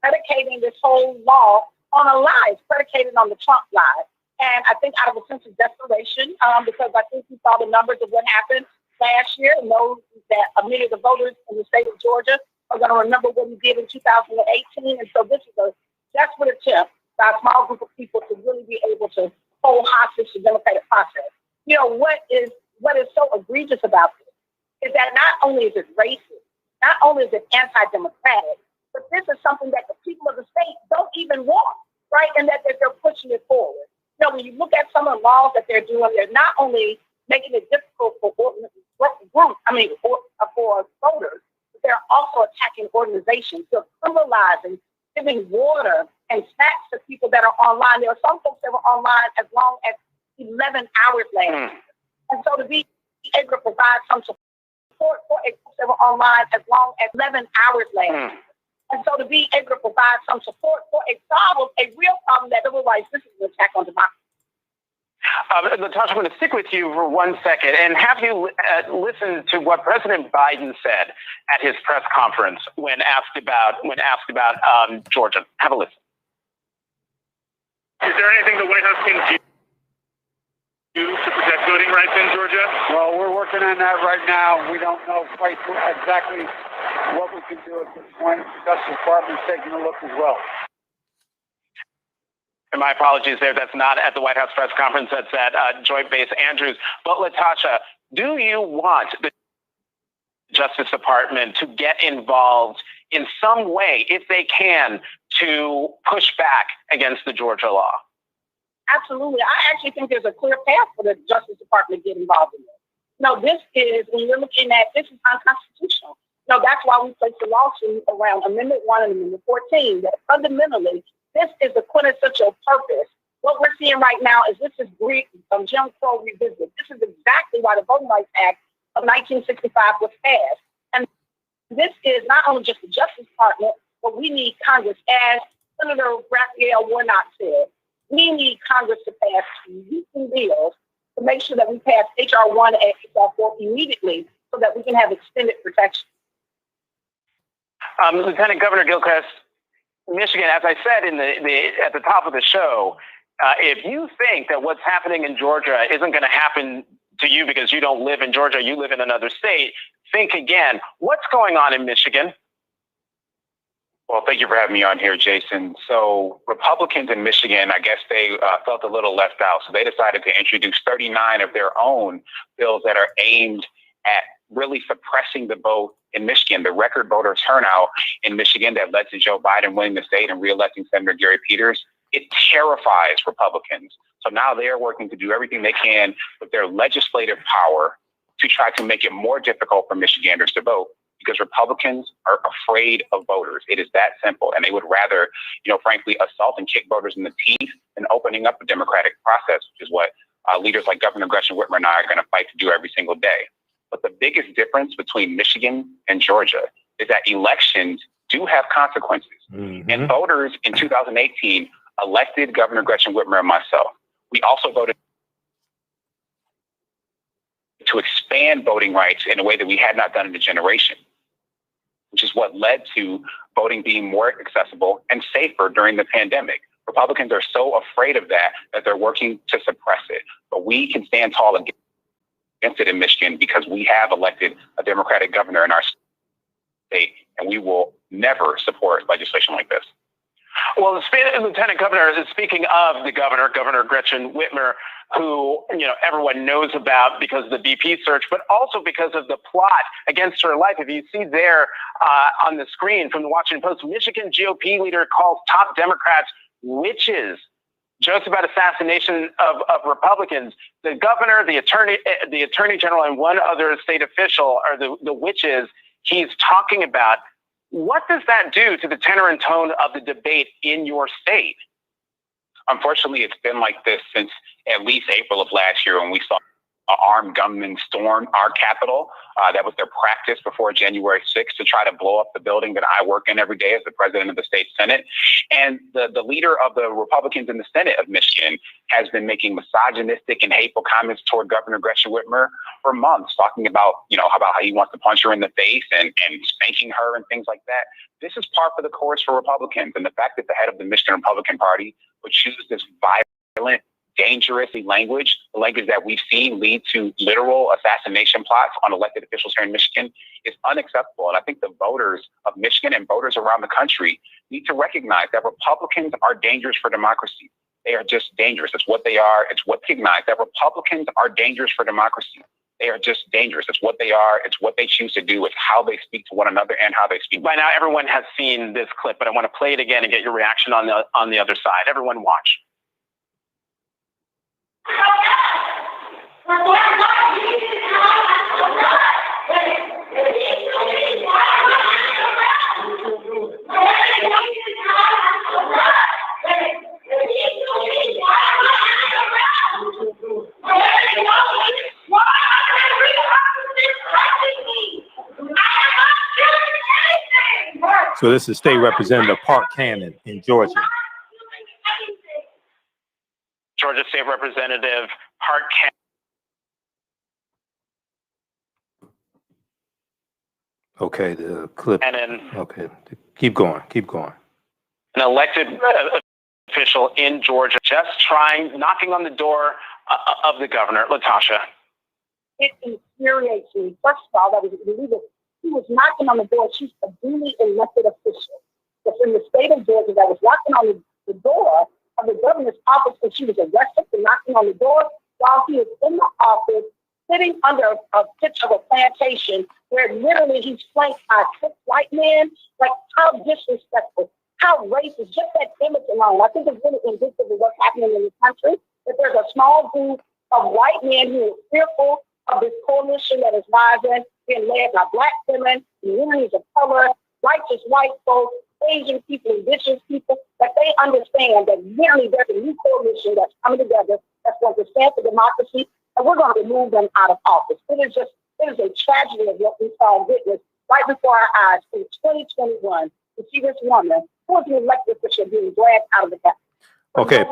predicating this whole law on a lie. It's predicated on the Trump lie. And I think out of a sense of desperation, because I think we saw the numbers of what happened last year and know that many of the voters in the state of Georgia are going to remember what he did in 2018. And so this is a desperate attempt by a small group of people to really be able to hold hostage the democratic process. What is so egregious about this is that not only is it racist, not only is it anti-democratic, but this is something that the people of the state don't even want, right? And that they're pushing it forward. When you look at some of the laws that they're doing, they're not only making it difficult for voters, but they're also attacking organizations. They're criminalizing giving water and snacks to people that are online. There are some folks that were online as long as 11 hours last. And so to be able to provide some support for folks that were online as long as 11 hours last. And so to be able to provide some support for a problem, a real problem that otherwise this is an attack on democracy. Latasha, I'm going to stick with you for 1 second and have you listen to what President Biden said at his press conference when asked about Georgia. Have a listen. Is there anything the White House can to protect voting rights in Georgia? Well, we're working on that right now. We don't know quite exactly what we can do at this point. The Justice Department's taking a look as well. And my apologies there. That's not at the White House press conference. That's at Joint Base Andrews. But Latasha, do you want the Justice Department to get involved in some way, if they can, to push back against the Georgia law? Absolutely. I actually think there's a clear path for the Justice Department to get involved in this. No, this is, when you're looking at, this is unconstitutional. No, that's why we placed a lawsuit around Amendment 1 and Amendment 14, that fundamentally, this is the quintessential purpose. What we're seeing right now is this is Jim Crow revisited. This is exactly why the Voting Rights Act of 1965 was passed. And this is not only just the Justice Department, but we need Congress, as Senator Raphael Warnock said, we need Congress to pass sweeping bills to make sure that we pass H.R. 1 and H.R. 4 immediately so that we can have extended protection. Lieutenant Governor Gilchrist, Michigan, as I said at the top of the show, if you think that what's happening in Georgia isn't going to happen to you because you don't live in Georgia, you live in another state, think again. What's going on in Michigan? Well, thank you for having me on here, Jason. So Republicans in Michigan, I guess they felt a little left out. So they decided to introduce 39 of their own bills that are aimed at really suppressing the vote in Michigan. The record voter turnout in Michigan that led to Joe Biden winning the state and reelecting Senator Gary Peters, it terrifies Republicans. So now they're working to do everything they can with their legislative power to try to make it more difficult for Michiganders to vote, because Republicans are afraid of voters. It is that simple. And they would rather, frankly, assault and kick voters in the teeth than opening up the democratic process, which is what leaders like Governor Gretchen Whitmer and I are going to fight to do every single day. But the biggest difference between Michigan and Georgia is that elections do have consequences. Mm-hmm. And voters in 2018 elected Governor Gretchen Whitmer and myself. We also voted to expand voting rights in a way that we had not done in a generation, which is what led to voting being more accessible and safer during the pandemic. Republicans are so afraid of that they're working to suppress it. But we can stand tall against it in Michigan because we have elected a Democratic governor in our state, and we will never support legislation like this. Well, Lieutenant Governor, speaking of the governor, Governor Gretchen Whitmer, who everyone knows about because of the BP search, but also because of the plot against her life. If you see there on the screen from the Washington Post, Michigan GOP leader calls top Democrats witches. Jokes about assassination of Republicans. The governor, the attorney general, and one other state official are the witches he's talking about. What does that do to the tenor and tone of the debate in your state? Unfortunately, it's been like this since at least April of last year when we saw armed gunmen storm our Capitol. That was their practice before January 6th to try to blow up the building that I work in every day as the president of the state Senate. And the leader of the Republicans in the Senate of Michigan has been making misogynistic and hateful comments toward Governor Gretchen Whitmer for months, talking about, about how he wants to punch her in the face and spanking her and things like that. This is par for the course for Republicans. And the fact that the head of the Michigan Republican Party would choose this violent, dangerous language, the language that we've seen lead to literal assassination plots on elected officials here in Michigan, is unacceptable. And I think the voters of Michigan and voters around the country need to recognize that Republicans are dangerous for democracy. They are just dangerous. It's what they are. It's what they recognize that Republicans are dangerous for democracy. They are just dangerous. It's what they are. It's what they choose to do. It's how they speak to one another and how they speak. By now, everyone has seen this clip, but I want to play it again and get your reaction on the other side. Everyone watch. So this is State Representative Park Cannon in Georgia. Georgia State Representative Park Cannon. Okay, the clip. Okay, keep going. An elected official in Georgia just knocking on the door of the governor, Latasha? It infuriates me. First of all, that was illegal. He was knocking on the door. She's a duly elected official that's in the state of Georgia that was knocking on the door of the governor's office, and she was arrested for knocking on the door while he is in the office, sitting under a pitch of a plantation where literally he's flanked by 6 white men. Like, how disrespectful, how racist, just that image alone. I think it's really indicative of what's happening in the country, that there's a small group of white men who are fearful of this coalition that is rising, being led by Black women, communities of color, righteous white folks, Asian people, indigenous people, that they understand that really there's a new coalition that's coming together that's going to stand for democracy, and we're going to remove them out of office. It is a tragedy of what we saw and witnessed right before our eyes in 2021 to see this woman who was an elected official being dragged out of the Capitol. Okay,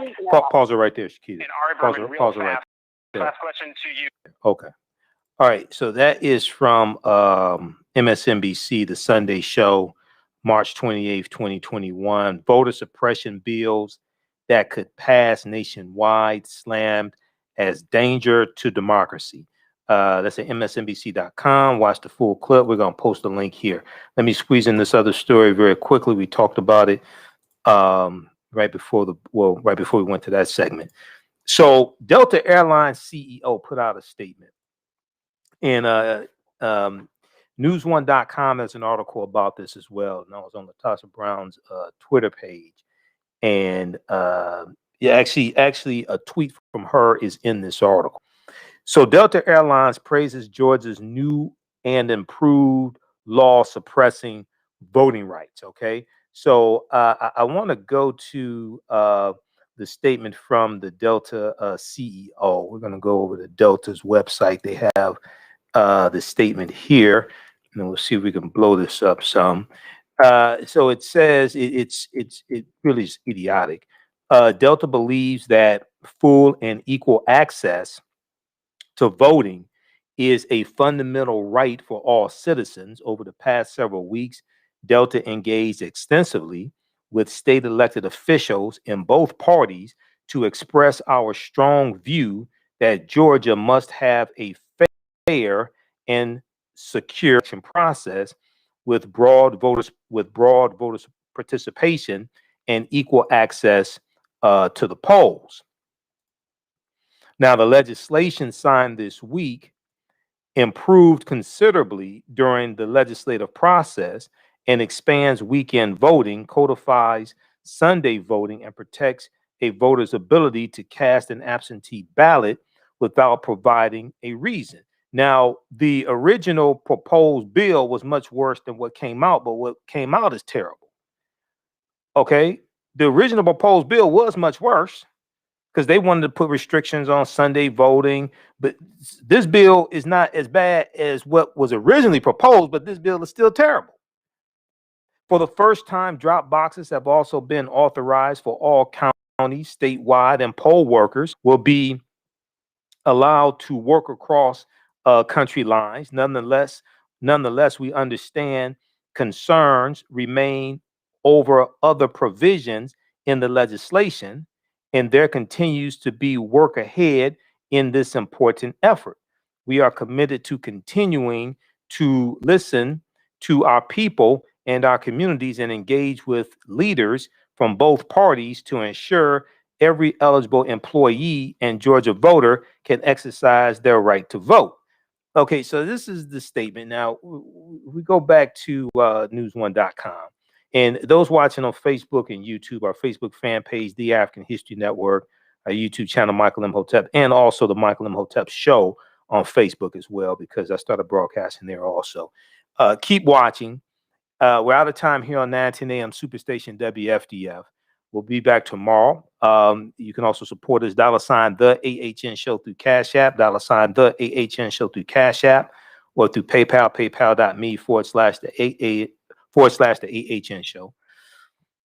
pause it right there, Shakita. Pause it right there. Last question to you. Okay. All right. So that is from MSNBC, The Sunday Show, March 28th, 2021. Voter suppression bills that could pass nationwide slammed as danger to democracy. That's at msnbc.com. Watch the full clip. We're going to post a link here. Let me squeeze in this other story very quickly. We talked about it right before we went to that segment. So Delta Airlines CEO put out a statement. And News1.com has an article about this as well. And I was on Latasha Brown's Twitter page. And actually a tweet from her is in this article. So Delta Airlines praises Georgia's new and improved law suppressing voting rights. Okay. So I want to go to the statement from the Delta CEO. We're going to go over to Delta's website. They have the statement here, and we'll see if we can blow this up some. So it says it really is idiotic. Delta believes that full and equal access to voting is a fundamental right for all citizens. Over the past several weeks, Delta engaged extensively with state elected officials in both parties to express our strong view that Georgia must have a fair and secure election process with broad voters participation and equal access to the polls. Now, the legislation signed this week improved considerably during the legislative process and expands weekend voting, codifies Sunday voting, and protects a voter's ability to cast an absentee ballot without providing a reason. Now, the original proposed bill was much worse than what came out, but what came out is terrible. Okay, the original proposed bill was much worse because they wanted to put restrictions on Sunday voting, but this bill is not as bad as what was originally proposed, but this bill is still terrible. For the first time, drop boxes have also been authorized for all counties statewide, and poll workers will be allowed to work across country lines. Nonetheless, we understand concerns remain over other provisions in the legislation, and there continues to be work ahead in this important effort. We are committed to continuing to listen to our people and our communities and engage with leaders from both parties to ensure every eligible employee and Georgia voter can exercise their right to vote. Okay, so this is the statement. Now, we go back to news1.com. And those watching on Facebook and YouTube, our Facebook fan page, The African History Network, our YouTube channel, Michael Imhotep, and also the Michael Imhotep Show on Facebook as well, because I started broadcasting there also. Keep watching. We're out of time here on 910 AM Superstation WFDF. We'll be back tomorrow. You can also support us, $ the AHN Show through Cash App, $ the AHN Show through Cash App, or through PayPal, paypal.me/the AHN Show.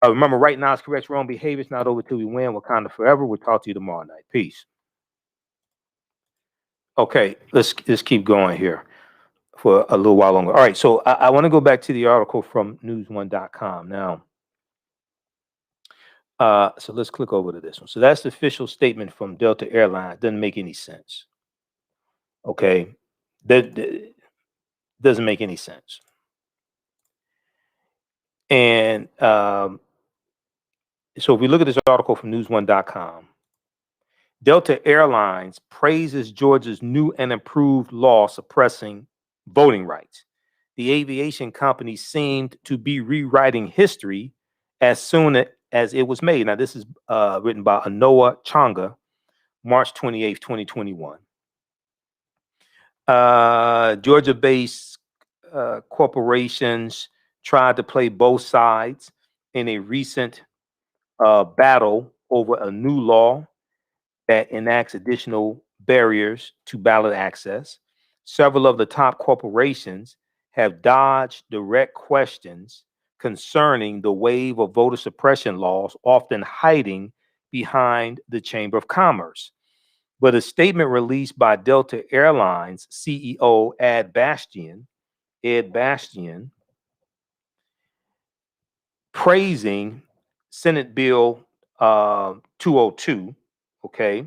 Remember, right now is correct wrong behavior. It's not over till we win. Wakanda forever. We'll talk to you tomorrow night. Peace. Okay, let's keep going here for a little while longer. All right, so I want to go back to the article from news1.com. Now, So let's click over to this one. So that's the official statement from Delta Airlines. Doesn't make any sense. Okay, that doesn't make any sense. And so if we look at this article from news1.com, Delta Airlines praises Georgia's new and improved law suppressing voting rights. The aviation company seemed to be rewriting history as soon as it was made. Now, this is written by Anoa Changa, March 28th, 2021. Georgia-based corporations tried to play both sides in a recent battle over a new law that enacts additional barriers to ballot access. Several of the top corporations have dodged direct questions concerning the wave of voter suppression laws, often hiding behind the Chamber of Commerce. But a statement released by Delta Airlines CEO Ed Bastian, praising Senate Bill 202, okay,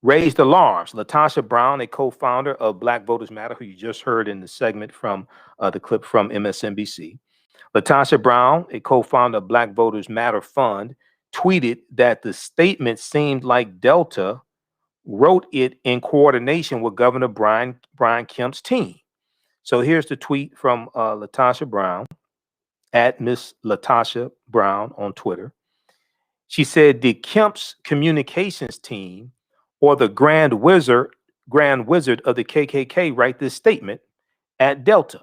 raised alarms. Latasha Brown, a co-founder of Black Voters Matter, who you just heard in the segment from the clip from MSNBC. Latasha Brown, a co-founder of Black Voters Matter Fund, tweeted that the statement seemed like Delta wrote it in coordination with Governor Brian Kemp's team. So here's the tweet from Latasha Brown, at Miss Latasha Brown on Twitter. She said, "Did Kemp's communications team or the Grand Wizard of the KKK write this statement at Delta?"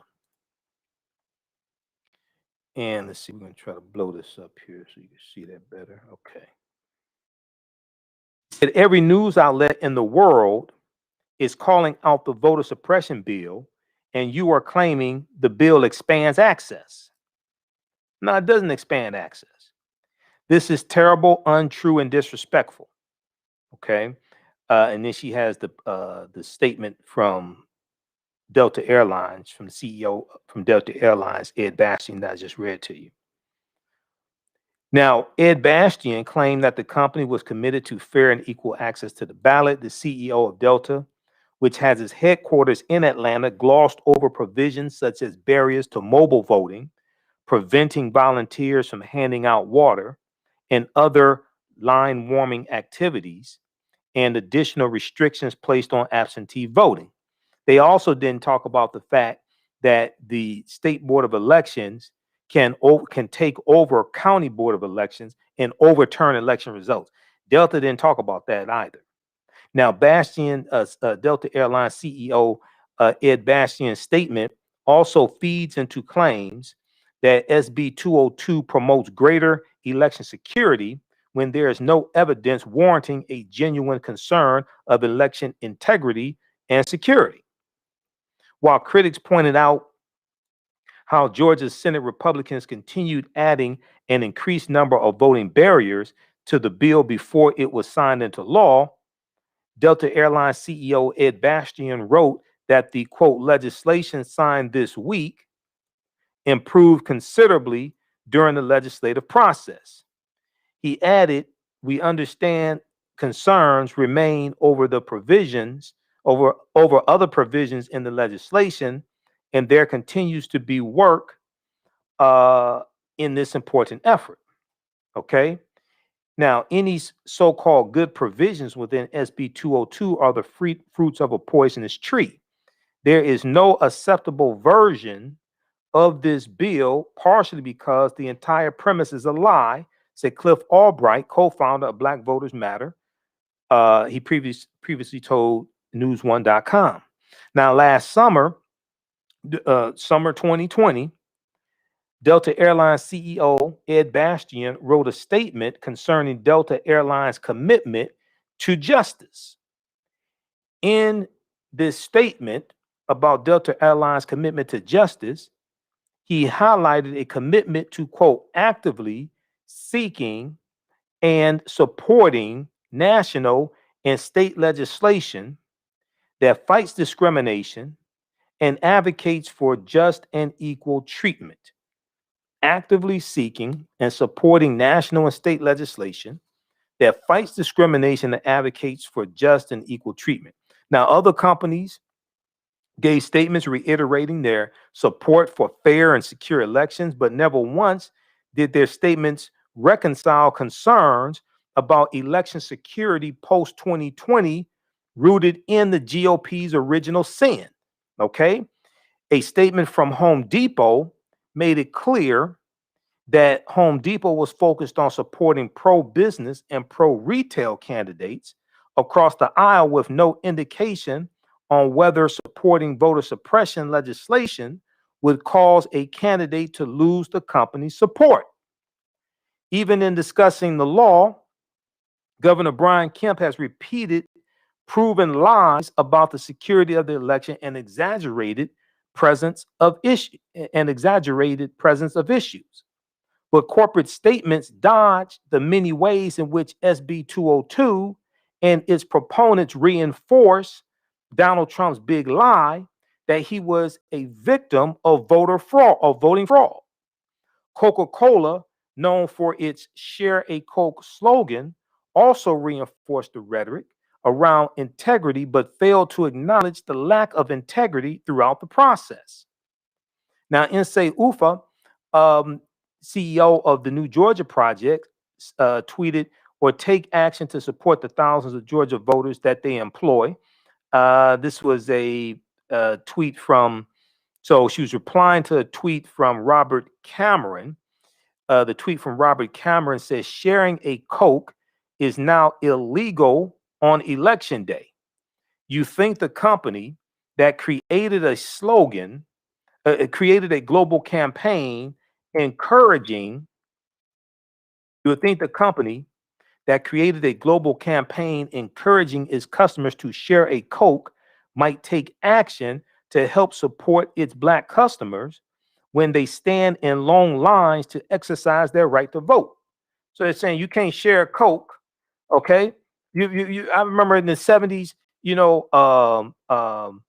And let's see, we're going to try to blow this up here so you can see that better. Okay. Said every news outlet in the world is calling out the voter suppression bill, and you are claiming the bill expands access. No, it doesn't expand access. This is terrible, untrue, and disrespectful. Okay. And then she has the statement from Delta Airlines, from the CEO from Delta Airlines, Ed Bastian, that I just read to you. Now, Ed Bastian claimed that the company was committed to fair and equal access to the ballot. The CEO of Delta, which has its headquarters in Atlanta, glossed over provisions such as barriers to mobile voting, preventing volunteers from handing out water, and other line warming activities, and additional restrictions placed on absentee voting. They also didn't talk about the fact that the State Board of Elections can take over County Board of Elections and overturn election results. Delta didn't talk about that either. Now, Delta Airlines CEO Ed Bastian's statement also feeds into claims that SB 202 promotes greater election security when there is no evidence warranting a genuine concern of election integrity and security. While critics pointed out how Georgia's Senate Republicans continued adding an increased number of voting barriers to the bill before it was signed into law, Delta Airlines CEO Ed Bastian wrote that the, quote, legislation signed this week improved considerably during the legislative process. He added, "We understand concerns remain over the provisions, over other provisions in the legislation, and there continues to be work in this important effort." Okay. Now, any so-called good provisions within SB 202 are the fruits of a poisonous tree. There is no acceptable version of this bill, partially because the entire premise is a lie, said Cliff Albright, co-founder of Black Voters Matter. He previously told news1.com. Now, last summer, summer 2020, Delta Airlines CEO Ed Bastian wrote a statement concerning Delta Airlines' commitment to justice. In this statement about Delta Airlines' commitment to justice, he highlighted a commitment to, quote, actively seeking and supporting national and state legislation that fights discrimination and advocates for just and equal treatment. actively seeking and supporting national and state legislation that fights discrimination and advocates for just and equal treatment. Now, other companies gave statements reiterating their support for fair and secure elections, but never once did their statements reconcile concerns about election security post 2020 rooted in the GOP's original sin. Okay. A statement from Home Depot made it clear that Home Depot was focused on supporting pro-business and pro-retail candidates across the aisle with no indication on whether supporting voter suppression legislation would cause a candidate to lose the company's support. Even in discussing the law, Governor Brian Kemp has repeated proven lies about the security of the election and exaggerated presence of issues. But corporate statements dodge the many ways in which SB 202 and its proponents reinforce Donald Trump's big lie that he was a victim of voter fraud or voting fraud. Coca-Cola, known for its Share a Coke slogan, also reinforced the rhetoric around integrity, but failed to acknowledge the lack of integrity throughout the process. Now, Insay Ufa, CEO of the New Georgia Project, tweeted, or take action to support the thousands of Georgia voters that they employ. This was a tweet from, so she was replying to a tweet from Robert Cameron. The tweet from Robert Cameron says, sharing a Coke is now illegal on election day. You think the company that created a slogan, created a global campaign encouraging, you would think the company that created a global campaign encouraging its customers to share a Coke might take action to help support its Black customers when they stand in long lines to exercise their right to vote. So they're saying you can't share a Coke, okay? I remember in the 70s, the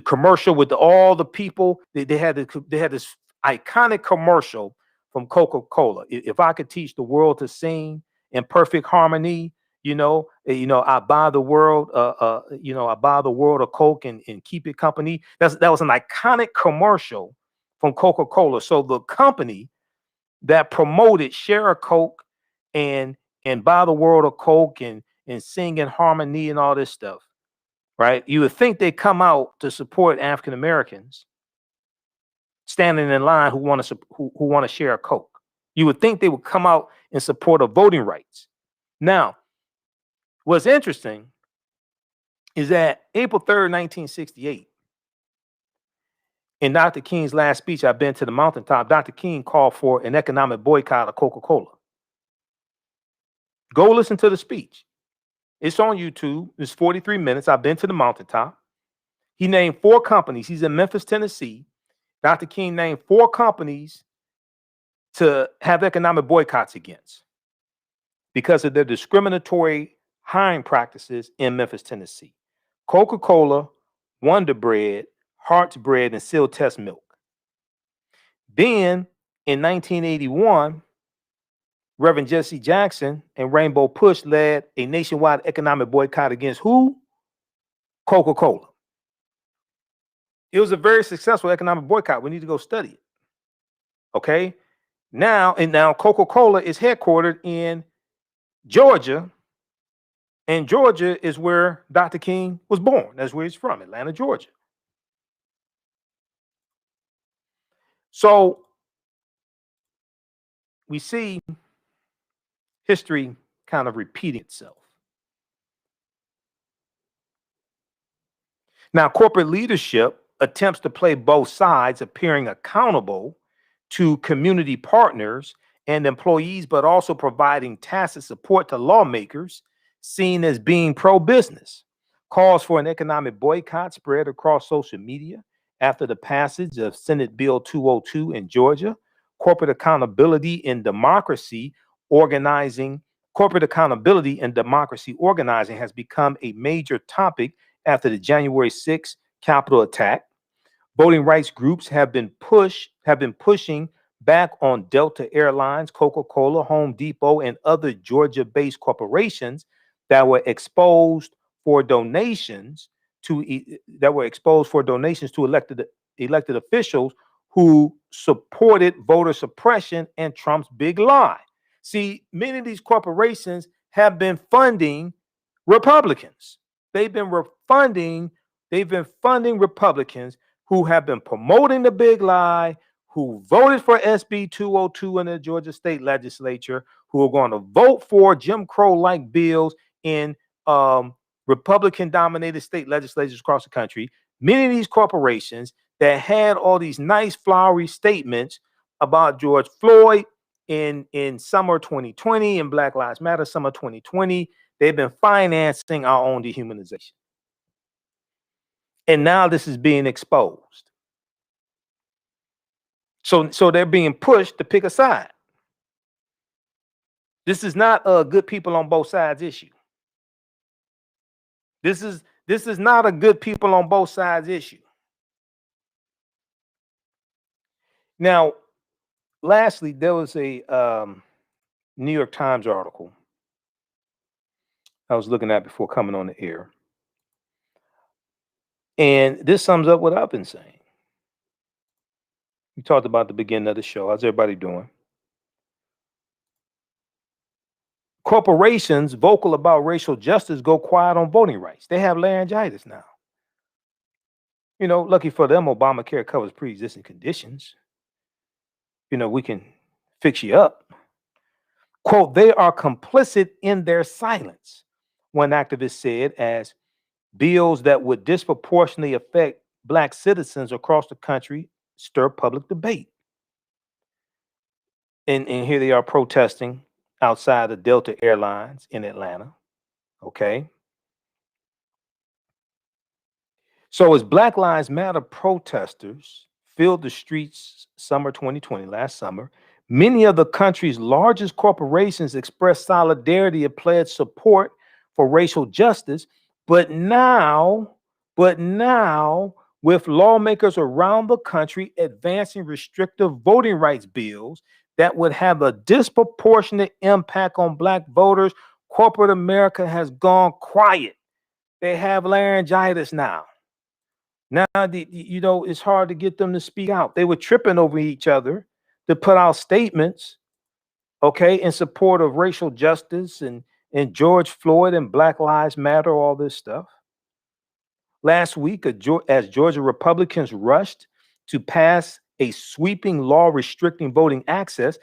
commercial with all the people. They had this iconic commercial from Coca-Cola. If I could teach the world to sing in perfect harmony, I buy the world, I buy the world a Coke and keep it company. That was an iconic commercial from Coca-Cola. So the company that promoted share a Coke and buy the world a Coke and sing in harmony and all this stuff, right? You would think they come out to support African Americans standing in line who want to share a Coke. You would think they would come out in support of voting rights. Now, what's interesting is that April 3rd, 1968, in Dr. King's last speech, I've been to the mountaintop, Dr. King called for an economic boycott of Coca-Cola. Go listen to the speech. It's on YouTube. It's 43 minutes. I've been to the mountaintop. He named 4 companies. He's in Memphis, Tennessee. Dr. King named 4 companies to have economic boycotts against because of their discriminatory hiring practices in Memphis, Tennessee. Coca-Cola, Wonder Bread, Hart's Bread, and Seal Test Milk. Then in 1981, Reverend Jesse Jackson and Rainbow Push led a nationwide economic boycott against who? Coca-Cola. It was a very successful economic boycott. We need to go study it. Okay. Now Coca-Cola is headquartered in Georgia, and Georgia is where Dr. King was born. That's where he's from, Atlanta, Georgia. So we see history kind of repeating itself. Now, corporate leadership attempts to play both sides, appearing accountable to community partners and employees, but also providing tacit support to lawmakers seen as being pro-business. Calls for an economic boycott spread across social media after the passage of Senate Bill 202 in Georgia. Corporate accountability in democracy organizing has become a major topic after the January 6th Capitol attack. Voting rights groups have been pushing back on Delta Airlines, Coca-Cola, Home Depot, and other Georgia-based corporations that were exposed for donations to elected officials who supported voter suppression and Trump's big lie. See, many of these corporations have been funding Republicans. They've been funding Republicans who have been promoting the big lie, who voted for SB 202 in the Georgia state legislature, who are going to vote for Jim Crow-like bills in Republican-dominated state legislatures across the country. Many of these corporations that had all these nice flowery statements about George Floyd in summer 2020 and Black Lives Matter summer 2020, they've been financing our own dehumanization. And now this is being exposed. So they're being pushed to pick a side. This is not a good people on both sides issue. This is not a good people on both sides issue. Now, lastly, there was a New York Times article I was looking at before coming on the air. And this sums up what I've been saying. We talked about the beginning of the show. How's everybody doing? Corporations vocal about racial justice go quiet on voting rights. They have laryngitis now. You know, lucky for them, Obamacare covers pre-existing conditions. You know, we can fix you up. Quote, they are complicit in their silence, one activist said, as bills that would disproportionately affect Black citizens across the country stir public debate. And here they are protesting outside of Delta Airlines in Atlanta. Okay. So as Black Lives Matter protesters filled the streets summer 2020, last summer, many of the country's largest corporations expressed solidarity and pledged support for racial justice. But now, with lawmakers around the country advancing restrictive voting rights bills that would have a disproportionate impact on Black voters, corporate America has gone quiet. They have laryngitis now. Now, you know, it's hard to get them to speak out. They were tripping over each other to put out statements, okay, in support of racial justice and George Floyd and Black Lives Matter, all this stuff. Last week, as Georgia Republicans rushed to pass a sweeping law restricting voting access,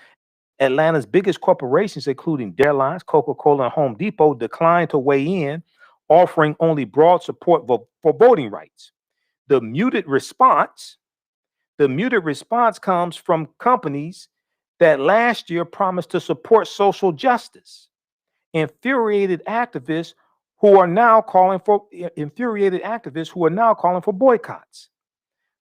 Atlanta's biggest corporations, including Airlines, Coca-Cola, and Home Depot, declined to weigh in, offering only broad support for voting rights. The muted response comes from companies that last year promised to support social justice. Infuriated activists who are now calling for boycotts.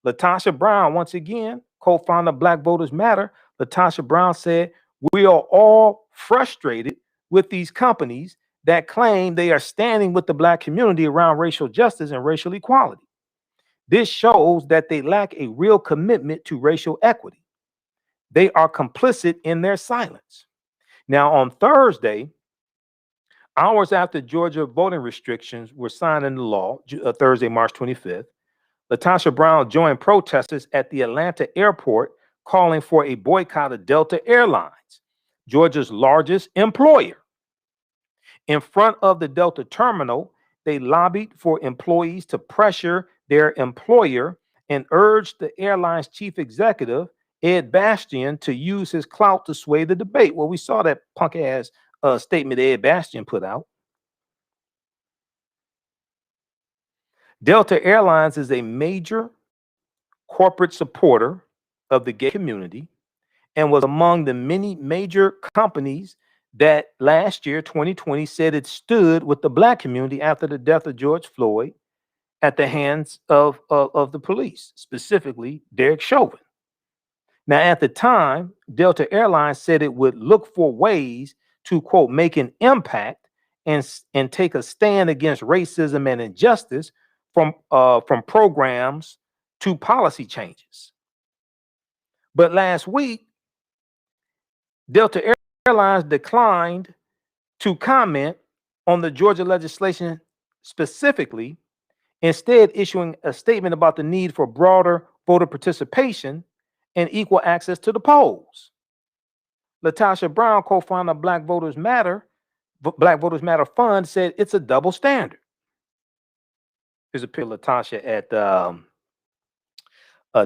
Latasha Brown, once again, co-founder of Black Voters Matter, Latasha Brown said, "We are all frustrated with these companies that claim they are standing with the Black community around racial justice and racial equality. This shows that they lack a real commitment to racial equity. They are complicit in their silence." Now, on Thursday, hours after Georgia voting restrictions were signed into law, Thursday, March 25th, Latasha Brown joined protesters at the Atlanta airport calling for a boycott of Delta Airlines, Georgia's largest employer. In front of the Delta terminal, they lobbied for employees to pressure their employer and urged the airline's chief executive, Ed Bastian, to use his clout to sway the debate. Well, we saw that punk ass statement Ed Bastian put out. Delta Airlines is a major corporate supporter of the gay community and was among the many major companies that last year, 2020, said it stood with the Black community after the death of George Floyd at the hands of the police, specifically Derek Chauvin. Now, at the time, Delta Airlines said it would look for ways to, quote, make an impact and take a stand against racism and injustice from programs to policy changes. But last week, Delta Airlines declined to comment on the Georgia legislation specifically, instead issuing a statement about the need for broader voter participation and equal access to the polls. Latasha Brown, co-founder of Black Voters Matter Fund, said it's a double standard. Here's a picture of Latasha at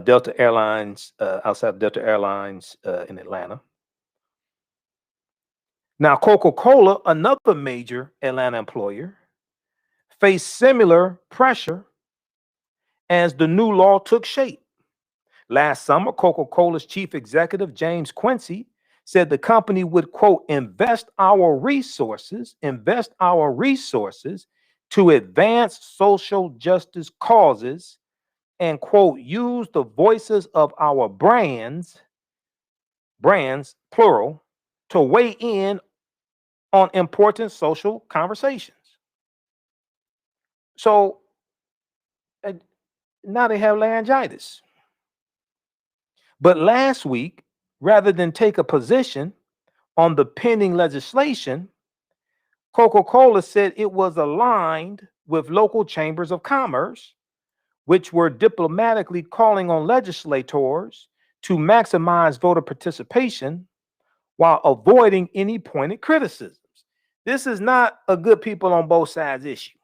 Delta Airlines, outside of Delta Airlines in Atlanta. Now, Coca-Cola, another major Atlanta employer, faced similar pressure as the new law took shape. Last summer, Coca-Cola's chief executive, James Quincy, said the company would, quote, invest our resources to advance social justice causes and, quote, use the voices of our brands, plural, to weigh in on important social conversations. So now they have laryngitis. But last week, rather than take a position on the pending legislation, Coca-Cola said it was aligned with local chambers of commerce, which were diplomatically calling on legislators to maximize voter participation while avoiding any pointed criticisms. This is not a good people on both sides issue.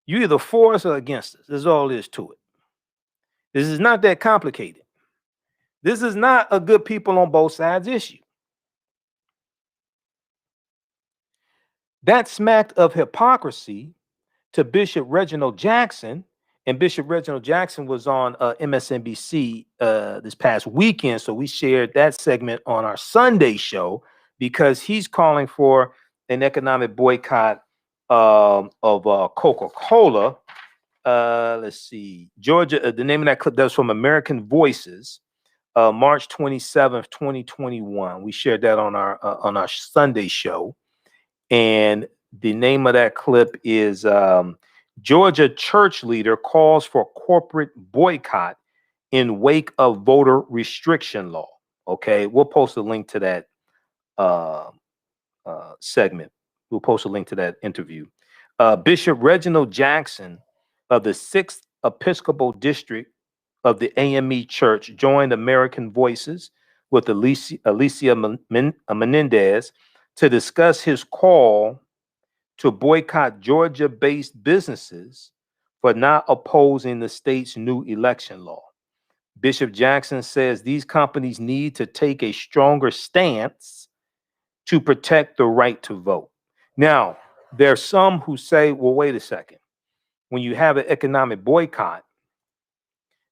You either for us or against us. That's all there is to it. This is not that complicated. This is not a good people on both sides issue. That smacked of hypocrisy to Bishop Reginald Jackson, and Bishop Reginald Jackson was on MSNBC this past weekend, so we shared that segment on our Sunday show because he's calling for an economic boycott of Coca-Cola. Let's see, Georgia. The name of that clip, that was from American Voices, March 27th, 2021. We shared that on our Sunday show, and the name of that clip is Georgia church leader calls for corporate boycott in wake of voter restriction law. Okay, we'll post a link to that segment. We'll post a link to that interview. Bishop Reginald Jackson of the 6th Episcopal District of the AME Church joined American Voices with Alicia Menendez to discuss his call to boycott Georgia-based businesses for not opposing the state's new election law. Bishop Jackson says these companies need to take a stronger stance to protect the right to vote. Now, there are some who say, well, wait a second. When you have an economic boycott,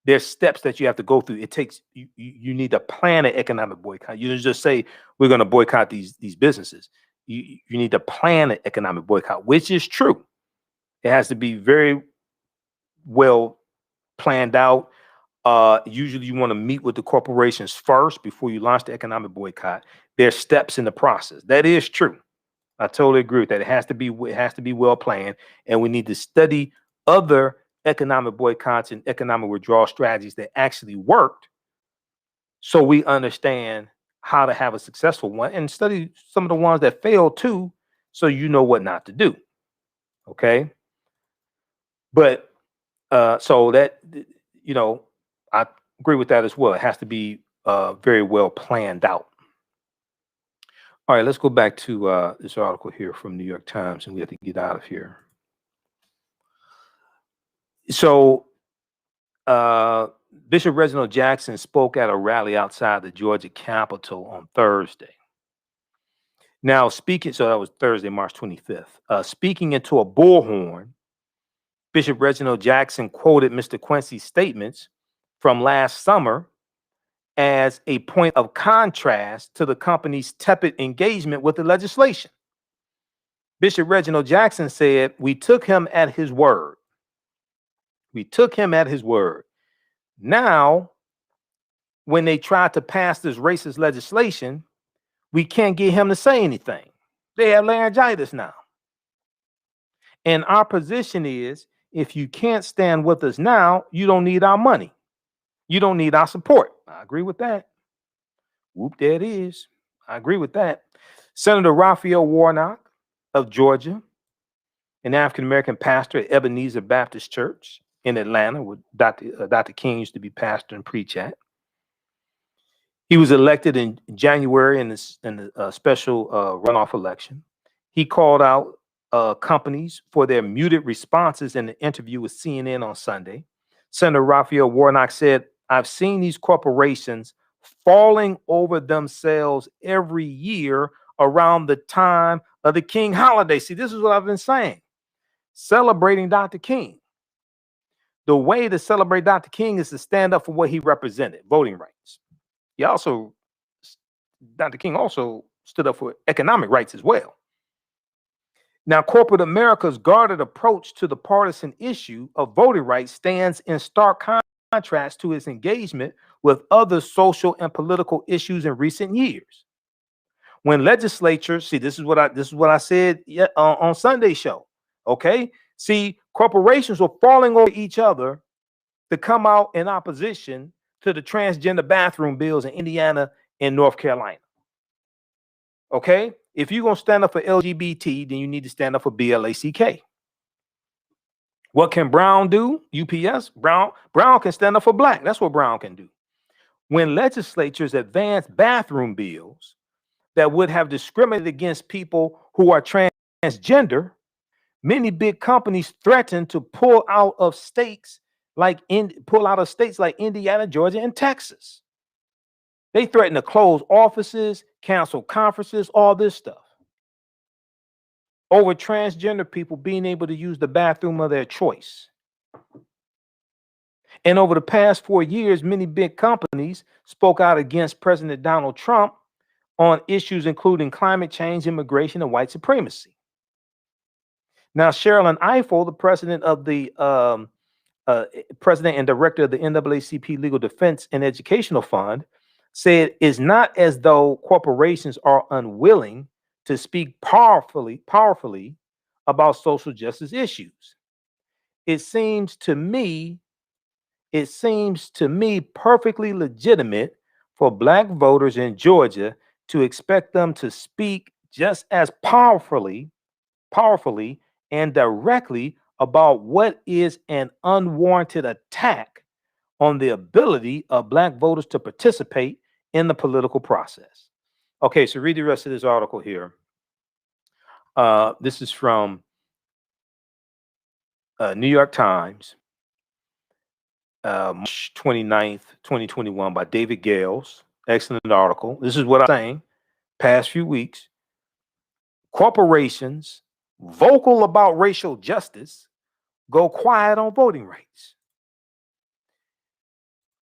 there's steps that you have to go through. It takes, you need to plan an economic boycott. You don't just say, we're going to boycott these businesses. You need to plan an economic boycott, which is true. It has to be very well planned out. Usually you want to meet with the corporations first before you launch the economic boycott. There's steps in the process. That is true. I totally agree with that. It has to be well planned, and we need to study other economic boycotts and economic withdrawal strategies that actually worked, so we understand how to have a successful one, and study some of the ones that failed too, so you know what not to do. Okay. But so that, you know, I agree with that as well. It has to be very well planned out. All right, let's go back to this article here from New York Times, and we have to get out of here. So Bishop Reginald Jackson spoke at a rally outside the Georgia Capitol on Thursday. Now, so that was Thursday, March 25th. Speaking into a bullhorn, Bishop Reginald Jackson quoted Mr. Quincy's statements from last summer as a point of contrast to the company's tepid engagement with the legislation. Bishop Reginald Jackson said, "We took him at his word. We took him at his word. Now, when they tried to pass this racist legislation, we can't get him to say anything. They have laryngitis now. And our position is if you can't stand with us now, you don't need our money. You don't need our support. I agree with that. Whoop, there it is. I agree with that. Senator Raphael Warnock of Georgia, an African-American pastor at Ebenezer Baptist Church in Atlanta, where Dr. King used to be pastor and preach at. He was elected in January in the special runoff election. He called out companies for their muted responses in an interview with CNN on Sunday. Senator Raphael Warnock said, "I've seen these corporations falling over themselves every year around the time of the King holiday." See, this is what I've been saying. Celebrating Dr. King. The way to celebrate Dr. King is to stand up for what he represented, voting rights. Dr. King also stood up for economic rights as well. Now, corporate America's guarded approach to the partisan issue of voting rights stands in stark contrast to its engagement with other social and political issues in recent years. When legislatures, see, this is what I said on Sunday's show. Okay, see, corporations were falling over each other to come out in opposition to the transgender bathroom bills in Indiana and North Carolina. Okay, if you're gonna stand up for LGBT, then you need to stand up for BLACK. What can Brown do? UPS, Brown can stand up for Black. That's what Brown can do. When legislatures advance bathroom bills that would have discriminated against people who are transgender, many big companies threaten to pull out of states like Indiana, Georgia, and Texas. They threaten to close offices, cancel conferences, all this stuff over transgender people being able to use the bathroom of their choice. And over the past 4 years, many big companies spoke out against President Donald Trump on issues including climate change, immigration, and white supremacy. Now, Sherilyn Ifill, the president and director of the NAACP Legal Defense and Educational Fund, said it's not as though corporations are unwilling to speak powerfully about social justice issues. It seems to me perfectly legitimate for Black voters in Georgia to expect them to speak just as powerfully and directly about what is an unwarranted attack on the ability of Black voters to participate in the political process. Okay, so read the rest of this article here. This is from New York Times, March 29th, 2021, by David Gales. Excellent article. This is what I'm saying. Past few weeks, corporations vocal about racial justice go quiet on voting rights.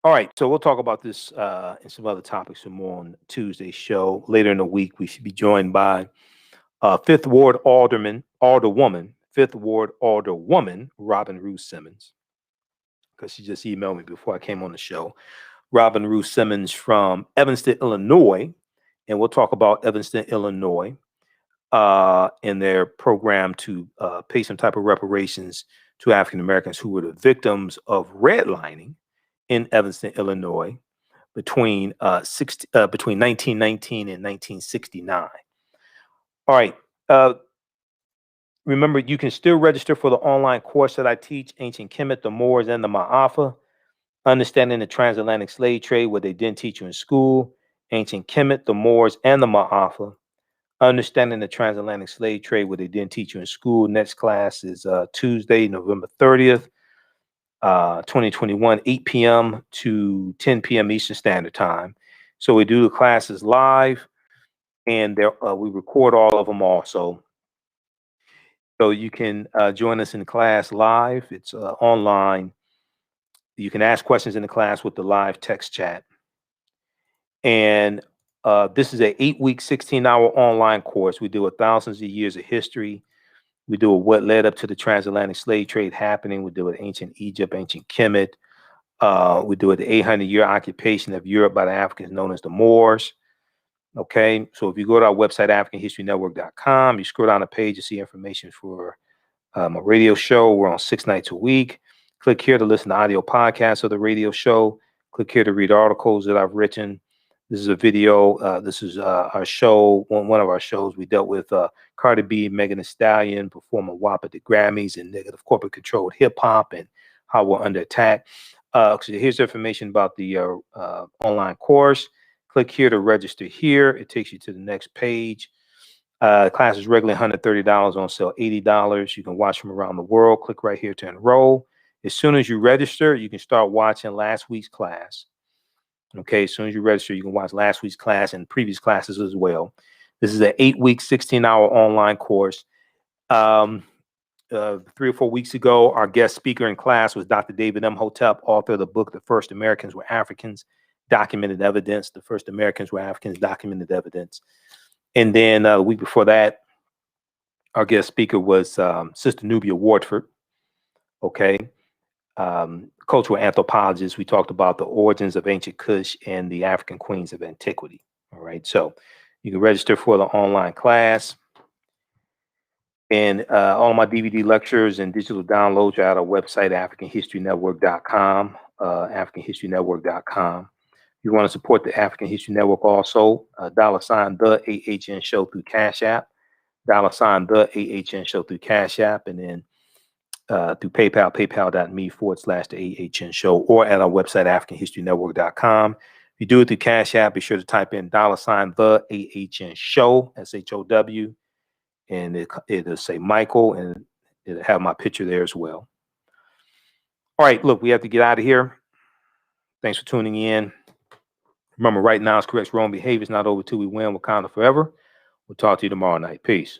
All right, so we'll talk about this and some other topics some more on Tuesday's show. Later in the week, we should be joined by Fifth Ward Alderwoman, Robin Ruth Simmons, because she just emailed me before I came on the show. Robin Ruth Simmons from Evanston, Illinois, and we'll talk about Evanston, Illinois, in their program to pay some type of reparations to African Americans who were the victims of redlining in Evanston, Illinois, between 1919 and 1969. All right. Remember, you can still register for the online course that I teach, Ancient Kemet, the Moors, and the Ma'afa, Understanding the Transatlantic Slave Trade, what they didn't teach you in school, Ancient Kemet, the Moors, and the Ma'afa, Understanding the Transatlantic Slave Trade, what they didn't teach you in school. Next class is Tuesday, November 30th, 2021, 8 p.m. to 10 p.m. Eastern Standard Time. So we do the classes live, and we record all of them also. So you can join us in class live. It's online. You can ask questions in the class with the live text chat. And this is an 8-week, 16-hour online course. We deal with thousands of years of history. We do what led up to the transatlantic slave trade happening. We deal with ancient Egypt, ancient Kemet. We do with the 800-year occupation of Europe by the Africans known as the Moors. Okay, so if you go to our website, AfricanHistoryNetwork.com, you scroll down the page, you see information for My radio show, we're on 6 nights a week. Click here to listen to audio podcasts of the radio show. Click here to read articles that I've written. This is a video. This is our show, one of our shows. We dealt with Cardi B, Megan Thee Stallion, performing WAP at the Grammys and negative corporate controlled hip hop and how we're under attack. So here's information about the online course. Click here to register here. It takes you to the next page. Class is regularly $130, on sale $80. You can watch from around the world. Click right here to enroll. As soon as you register, you can start watching last week's class. Okay, as soon as you register, you can watch last week's class and previous classes as well. This is an 8-week, 16-hour online course. 3 or 4 weeks ago, our guest speaker in class was Dr. David M. Hotep, author of the book, The First Americans Were Africans, Documented Evidence. The First Americans Were Africans, Documented Evidence. And then the week before that, our guest speaker was Sister Nubia Wardford. Okay. Cultural anthropologist. We talked about the origins of ancient Kush and the African queens of antiquity. All right. So you can register for the online class. And all my DVD lectures and digital downloads are at our website, AfricanHistoryNetwork.com, AfricanHistoryNetwork.com. You want to support the African History Network also, $ the AHN Show through Cash App, $ the AHN Show through Cash App, and then through PayPal, paypal.me/the AHN Show, or at our website, AfricanHistoryNetwork.com. If you do it through Cash App, be sure to type in $ the AHN Show, SHOW, and it'll say Michael, and it'll have my picture there as well. All right, look, we have to get out of here. Thanks for tuning in. Remember, right now is correct. Wrong behavior is not over till we win. Wakanda forever. We'll talk to you tomorrow night. Peace.